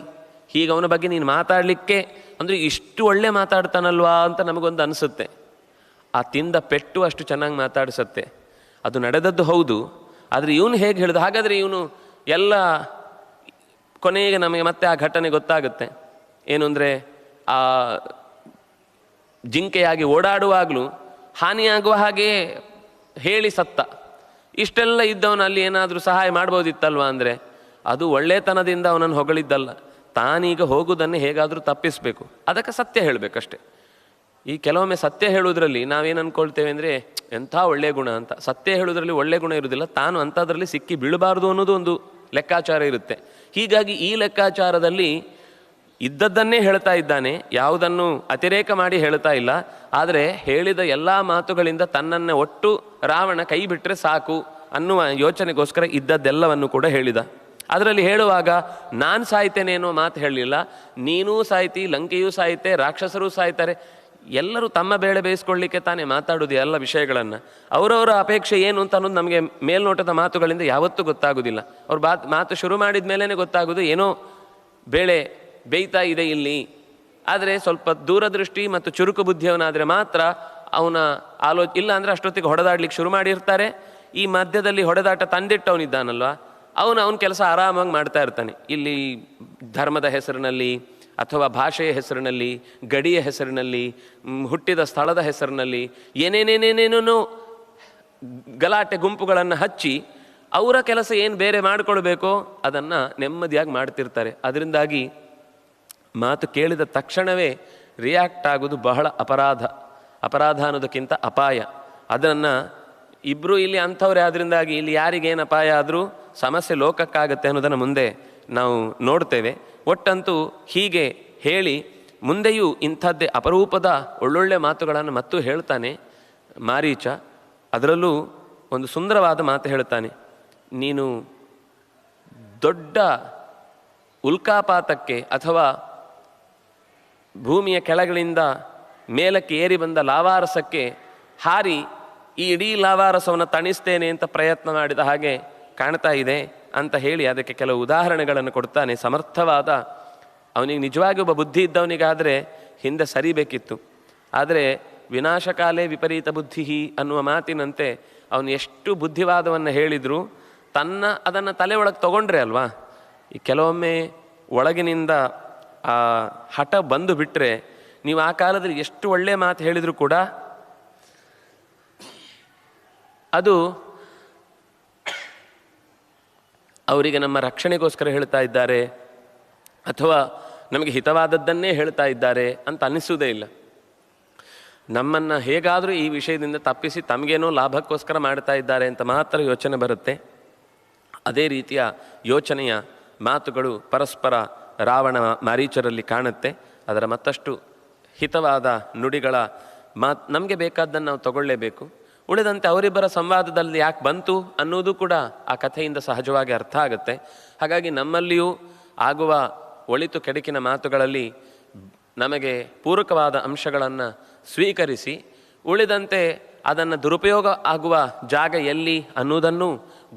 ಹೀಗೆ ಅವನ ಬಗ್ಗೆ ನೀನು ಮಾತಾಡಲಿಕ್ಕೆ ಅಂದರೆ ಇಷ್ಟು ಒಳ್ಳೆ ಮಾತಾಡ್ತಾನಲ್ವಾ ಅಂತ ನಮಗೊಂದು ಅನಿಸುತ್ತೆ. ಆ ತಿಂದ ಪೆಟ್ಟು ಅಷ್ಟು ಚೆನ್ನಾಗಿ ಮಾತಾಡಿಸುತ್ತೆ. ಅದು ನಡೆದದ್ದು ಹೌದು, ಆದರೆ ಇವನು ಹೇಗೆ ಹೇಳಿದ ಹಾಗಾದರೆ ಇವನು ಎಲ್ಲ ಕೊನೆಗೆ ನಮಗೆ ಮತ್ತೆ ಆ ಘಟನೆ ಗೊತ್ತಾಗುತ್ತೆ. ಏನು ಅಂದರೆ ಆ ಜಿಂಕೆಯಾಗಿ ಓಡಾಡುವಾಗಲೂ ಹಾನಿಯಾಗುವ ಹಾಗೆ ಹೇಳಿ ಸತ್ತ. ಇಷ್ಟೆಲ್ಲ ಇದ್ದವನು ಅಲ್ಲಿ ಏನಾದರೂ ಸಹಾಯ ಮಾಡ್ಬೋದಿತ್ತಲ್ವ ಅಂದರೆ ಅದು ಒಳ್ಳೆತನದಿಂದ ಅವನನ್ನು ಹೊಗಳಿದ್ದಲ್ಲ. ತಾನೀಗ ಹೋಗುವುದನ್ನು ಹೇಗಾದರೂ ತಪ್ಪಿಸಬೇಕು, ಅದಕ್ಕೆ ಸತ್ಯ ಹೇಳಬೇಕಷ್ಟೆ. ಈ ಕೆಲವೊಮ್ಮೆ ಸತ್ಯ ಹೇಳುವುದರಲ್ಲಿ ನಾವೇನು ಅಂದ್ಕೊಳ್ತೇವೆ ಅಂದರೆ ಎಂಥ ಒಳ್ಳೆಯ ಗುಣ ಅಂತ. ಸತ್ಯ ಹೇಳುವುದರಲ್ಲಿ ಒಳ್ಳೆಯ ಗುಣ ಇರುವುದಿಲ್ಲ, ತಾನು ಅಂಥದ್ರಲ್ಲಿ ಸಿಕ್ಕಿ ಬೀಳಬಾರ್ದು ಅನ್ನೋದು ಒಂದು ಲೆಕ್ಕಾಚಾರ ಇರುತ್ತೆ. ಹೀಗಾಗಿ ಈ ಲೆಕ್ಕಾಚಾರದಲ್ಲಿ ಇದ್ದದ್ದನ್ನೇ ಹೇಳ್ತಾ ಇದ್ದಾನೆ, ಯಾವುದನ್ನು ಅತಿರೇಕ ಮಾಡಿ ಹೇಳ್ತಾ ಇಲ್ಲ. ಆದರೆ ಹೇಳಿದ ಎಲ್ಲ ಮಾತುಗಳಿಂದ ತನ್ನನ್ನು ಒಟ್ಟು ರಾವಣ ಕೈ ಬಿಟ್ಟರೆ ಸಾಕು ಅನ್ನುವ ಯೋಚನೆಗೋಸ್ಕರ ಇದ್ದದ್ದೆಲ್ಲವನ್ನು ಕೂಡ ಹೇಳಿದ. ಅದರಲ್ಲಿ ಹೇಳುವಾಗ ನಾನು ಸಾಯ್ತೇನೆ ಅನ್ನೋ ಮಾತು ಹೇಳಲಿಲ್ಲ. ನೀನೂ ಸಾಯ್ತಿ, ಲಂಕೆಯೂ ಸಾಯ್ತೆ, ರಾಕ್ಷಸರೂ ಸಾಯ್ತಾರೆ, ಎಲ್ಲರೂ ತಮ್ಮ ಬೇಳೆ ಬೇಯಿಸ್ಕೊಳ್ಳಿಕ್ಕೆ ತಾನೇ ಮಾತಾಡೋದು ಎಲ್ಲ ವಿಷಯಗಳನ್ನು. ಅವರವರ ಅಪೇಕ್ಷೆ ಏನು ಅಂತ ಅನ್ನೋದು ನಮಗೆ ಮೇಲ್ನೋಟದ ಮಾತುಗಳಿಂದ ಯಾವತ್ತೂ ಗೊತ್ತಾಗೋದಿಲ್ಲ. ಅವ್ರು ಮಾತು ಶುರು ಮಾಡಿದ ಮೇಲೇ ಗೊತ್ತಾಗೋದು ಏನೋ ಬೇಳೆ ಬೇಯ್ತಾ ಇದೆ ಇಲ್ಲಿ. ಆದರೆ ಸ್ವಲ್ಪ ದೂರದೃಷ್ಟಿ ಮತ್ತು ಚುರುಕು ಬುದ್ಧಿಯವನಾದರೆ ಮಾತ್ರ ಅವನ ಇಲ್ಲ ಅಂದರೆ ಅಷ್ಟೊತ್ತಿಗೆ ಹೊಡೆದಾಡ್ಲಿಕ್ಕೆ ಶುರು ಮಾಡಿರ್ತಾರೆ. ಈ ಮಧ್ಯದಲ್ಲಿ ಹೊಡೆದಾಟ ತಂದಿಟ್ಟವನಿದ್ದಾನಲ್ವ, ಅವನ ಕೆಲಸ ಆರಾಮಾಗಿ ಮಾಡ್ತಾ ಇರ್ತಾನೆ. ಇಲ್ಲಿ ಧರ್ಮದ ಹೆಸರಿನಲ್ಲಿ ಅಥವಾ ಭಾಷೆಯ ಹೆಸರಿನಲ್ಲಿ, ಗಡಿಯ ಹೆಸರಿನಲ್ಲಿ, ಹುಟ್ಟಿದ ಸ್ಥಳದ ಹೆಸರಿನಲ್ಲಿ ಏನೇನೇನೇನೇನೋ ಗಲಾಟೆ ಗುಂಪುಗಳನ್ನು ಹಚ್ಚಿ ಅವರ ಕೆಲಸ ಏನು ಬೇರೆ ಮಾಡಿಕೊಳ್ಬೇಕೋ ಅದನ್ನು ನೆಮ್ಮದಿಯಾಗಿ ಮಾಡ್ತಿರ್ತಾರೆ. ಅದರಿಂದಾಗಿ ಮಾತು ಕೇಳಿದ ತಕ್ಷಣವೇ ರಿಯಾಕ್ಟ್ ಆಗೋದು ಬಹಳ ಅಪರಾಧ ಅನ್ನೋದಕ್ಕಿಂತ ಅಪಾಯ. ಅದನ್ನು ಇಬ್ಬರು ಇಲ್ಲಿ ಅಂಥವ್ರೆ, ಅದರಿಂದಾಗಿ ಇಲ್ಲಿ ಯಾರಿಗೇನು ಅಪಾಯ ಆದರೂ ಸಮಸ್ಯೆ ಲೋಕಕ್ಕಾಗತ್ತೆ ಅನ್ನೋದನ್ನು ಮುಂದೆ ನಾವು ನೋಡ್ತೇವೆ. ಒಟ್ಟಂತೂ ಹೀಗೆ ಹೇಳಿ ಮುಂದೆಯೂ ಇಂಥದ್ದೇ ಅಪರೂಪದ ಒಳ್ಳೊಳ್ಳೆ ಮಾತುಗಳನ್ನು ಮತ್ತು ಹೇಳ್ತಾನೆ ಮಾರೀಚ. ಅದರಲ್ಲೂ ಒಂದು ಸುಂದರವಾದ ಮಾತು ಹೇಳ್ತಾನೆ. ನೀನು ದೊಡ್ಡ ಉಲ್ಕಾಪಾತಕ್ಕೆ ಅಥವಾ ಭೂಮಿಯ ಕೆಳಗಳಿಂದ ಮೇಲಕ್ಕೆ ಏರಿ ಬಂದ ಲಾವಾರಸಕ್ಕೆ ಹಾರಿ ಈ ಇಡೀ ಲಾವಾರಸವನ್ನು ತಣಿಸ್ತೇನೆ ಅಂತ ಪ್ರಯತ್ನ ಮಾಡಿದ ಹಾಗೆ ಕಾಣ್ತಾ ಇದೆ ಅಂತ ಹೇಳಿ ಅದಕ್ಕೆ ಕೆಲವು ಉದಾಹರಣೆಗಳನ್ನು ಕೊಡ್ತಾನೆ. ಸಮರ್ಥವಾದ, ಅವನಿಗೆ ನಿಜವಾಗಿ ಒಬ್ಬ ಬುದ್ಧಿ ಇದ್ದವನಿಗಾದರೆ ಹಿಂದೆ ಸರಿಬೇಕಿತ್ತು. ಆದರೆ ವಿನಾಶಕಾಲೇ ವಿಪರೀತ ಬುದ್ಧಿ ಅನ್ನುವ ಮಾತಿನಂತೆ ಅವನು ಎಷ್ಟು ಬುದ್ಧಿವಾದವನ್ನು ಹೇಳಿದರೂ ಅದನ್ನು ತಲೆ ಒಳಗೆ ತಗೊಂಡ್ರೆ ಅಲ್ವಾ. ಈ ಕೆಲವೊಮ್ಮೆ ಒಳಗಿನಿಂದ ಆ ಹಠ ಬಂದು ಬಿಟ್ಟರೆ ನೀವು ಆ ಕಾಲದಲ್ಲಿ ಎಷ್ಟು ಒಳ್ಳೆಯ ಮಾತು ಹೇಳಿದರೂ ಕೂಡ ಅದು ಅವರಿಗೆ ನಮ್ಮ ರಕ್ಷಣೆಗೋಸ್ಕರ ಹೇಳ್ತಾ ಇದ್ದಾರೆ ಅಥವಾ ನಮಗೆ ಹಿತವಾದದ್ದನ್ನೇ ಹೇಳ್ತಾ ಇದ್ದಾರೆ ಅಂತ ಅನ್ನಿಸುವುದೇ ಇಲ್ಲ. ನಮ್ಮನ್ನು ಹೇಗಾದರೂ ಈ ವಿಷಯದಿಂದ ತಪ್ಪಿಸಿ ತಮಗೇನೋ ಲಾಭಕ್ಕೋಸ್ಕರ ಮಾಡ್ತಾ ಇದ್ದಾರೆ ಅಂತ ಮಾತ್ರ ಯೋಚನೆ ಬರುತ್ತೆ. ಅದೇ ರೀತಿಯ ಯೋಚನೆಯ ಮಾತುಗಳು ಪರಸ್ಪರ ರಾವಣ ಮಾರೀಚರಲ್ಲಿ ಕಾಣುತ್ತೆ. ಅದರ ಮತ್ತಷ್ಟು ಹಿತವಾದ ನುಡಿಗಳ ನಮಗೆ ಬೇಕಾದ್ದನ್ನು ನಾವು ತಗೊಳ್ಳೇಬೇಕು. ಉಳಿದಂತೆ ಅವರಿಬ್ಬರ ಸಂವಾದದಲ್ಲಿ ಯಾಕೆ ಬಂತು ಅನ್ನೋದು ಕೂಡ ಆ ಕಥೆಯಿಂದ ಸಹಜವಾಗಿ ಅರ್ಥ ಆಗುತ್ತೆ. ಹಾಗಾಗಿ ನಮ್ಮಲ್ಲಿಯೂ ಆಗುವ ಒಳಿತು ಕೆಡುಕಿನ ಮಾತುಗಳಲ್ಲಿ ನಮಗೆ ಪೂರಕವಾದ ಅಂಶಗಳನ್ನು ಸ್ವೀಕರಿಸಿ ಉಳಿದಂತೆ ಅದನ್ನು ದುರುಪಯೋಗ ಆಗುವ ಜಾಗ ಎಲ್ಲಿ ಅನ್ನೋದನ್ನು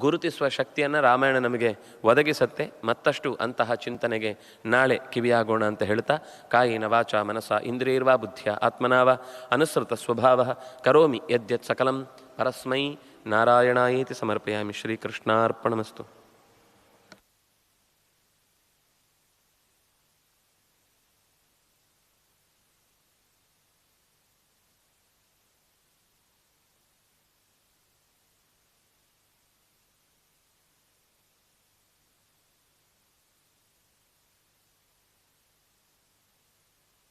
ಗುರುತಿಸುವ ಶಕ್ತಿಯನ್ನು ರಾಮಾಯಣ ನಮಗೆ ಒದಗಿಸುತ್ತೆ. ಮತ್ತಷ್ಟು ಅಂತಹ ಚಿಂತನೆಗೆ ನಾಳೆ ಕಿವಿಯಾಗೋಣ ಅಂತ ಹೇಳ್ತಾ, ಕಾಯಿನ ವಾಚ ಮನಸ ಇಂದ್ರಿಯರ್ವಾ ಬುದ್ಧಿಯ ಆತ್ಮನಾವ ಅನುಸೃತ ಸ್ವಭಾವ ಕರೋಮಿ ಯದ್ಯತ್ ಸಕಲಂ ಪರಸ್ಮೈ ನಾರಾಯಣಾಯೇತಿ ಸಮರ್ಪಯಾಮಿ. ಶ್ರೀಕೃಷ್ಣಾರ್ಪಣಮಸ್ತು.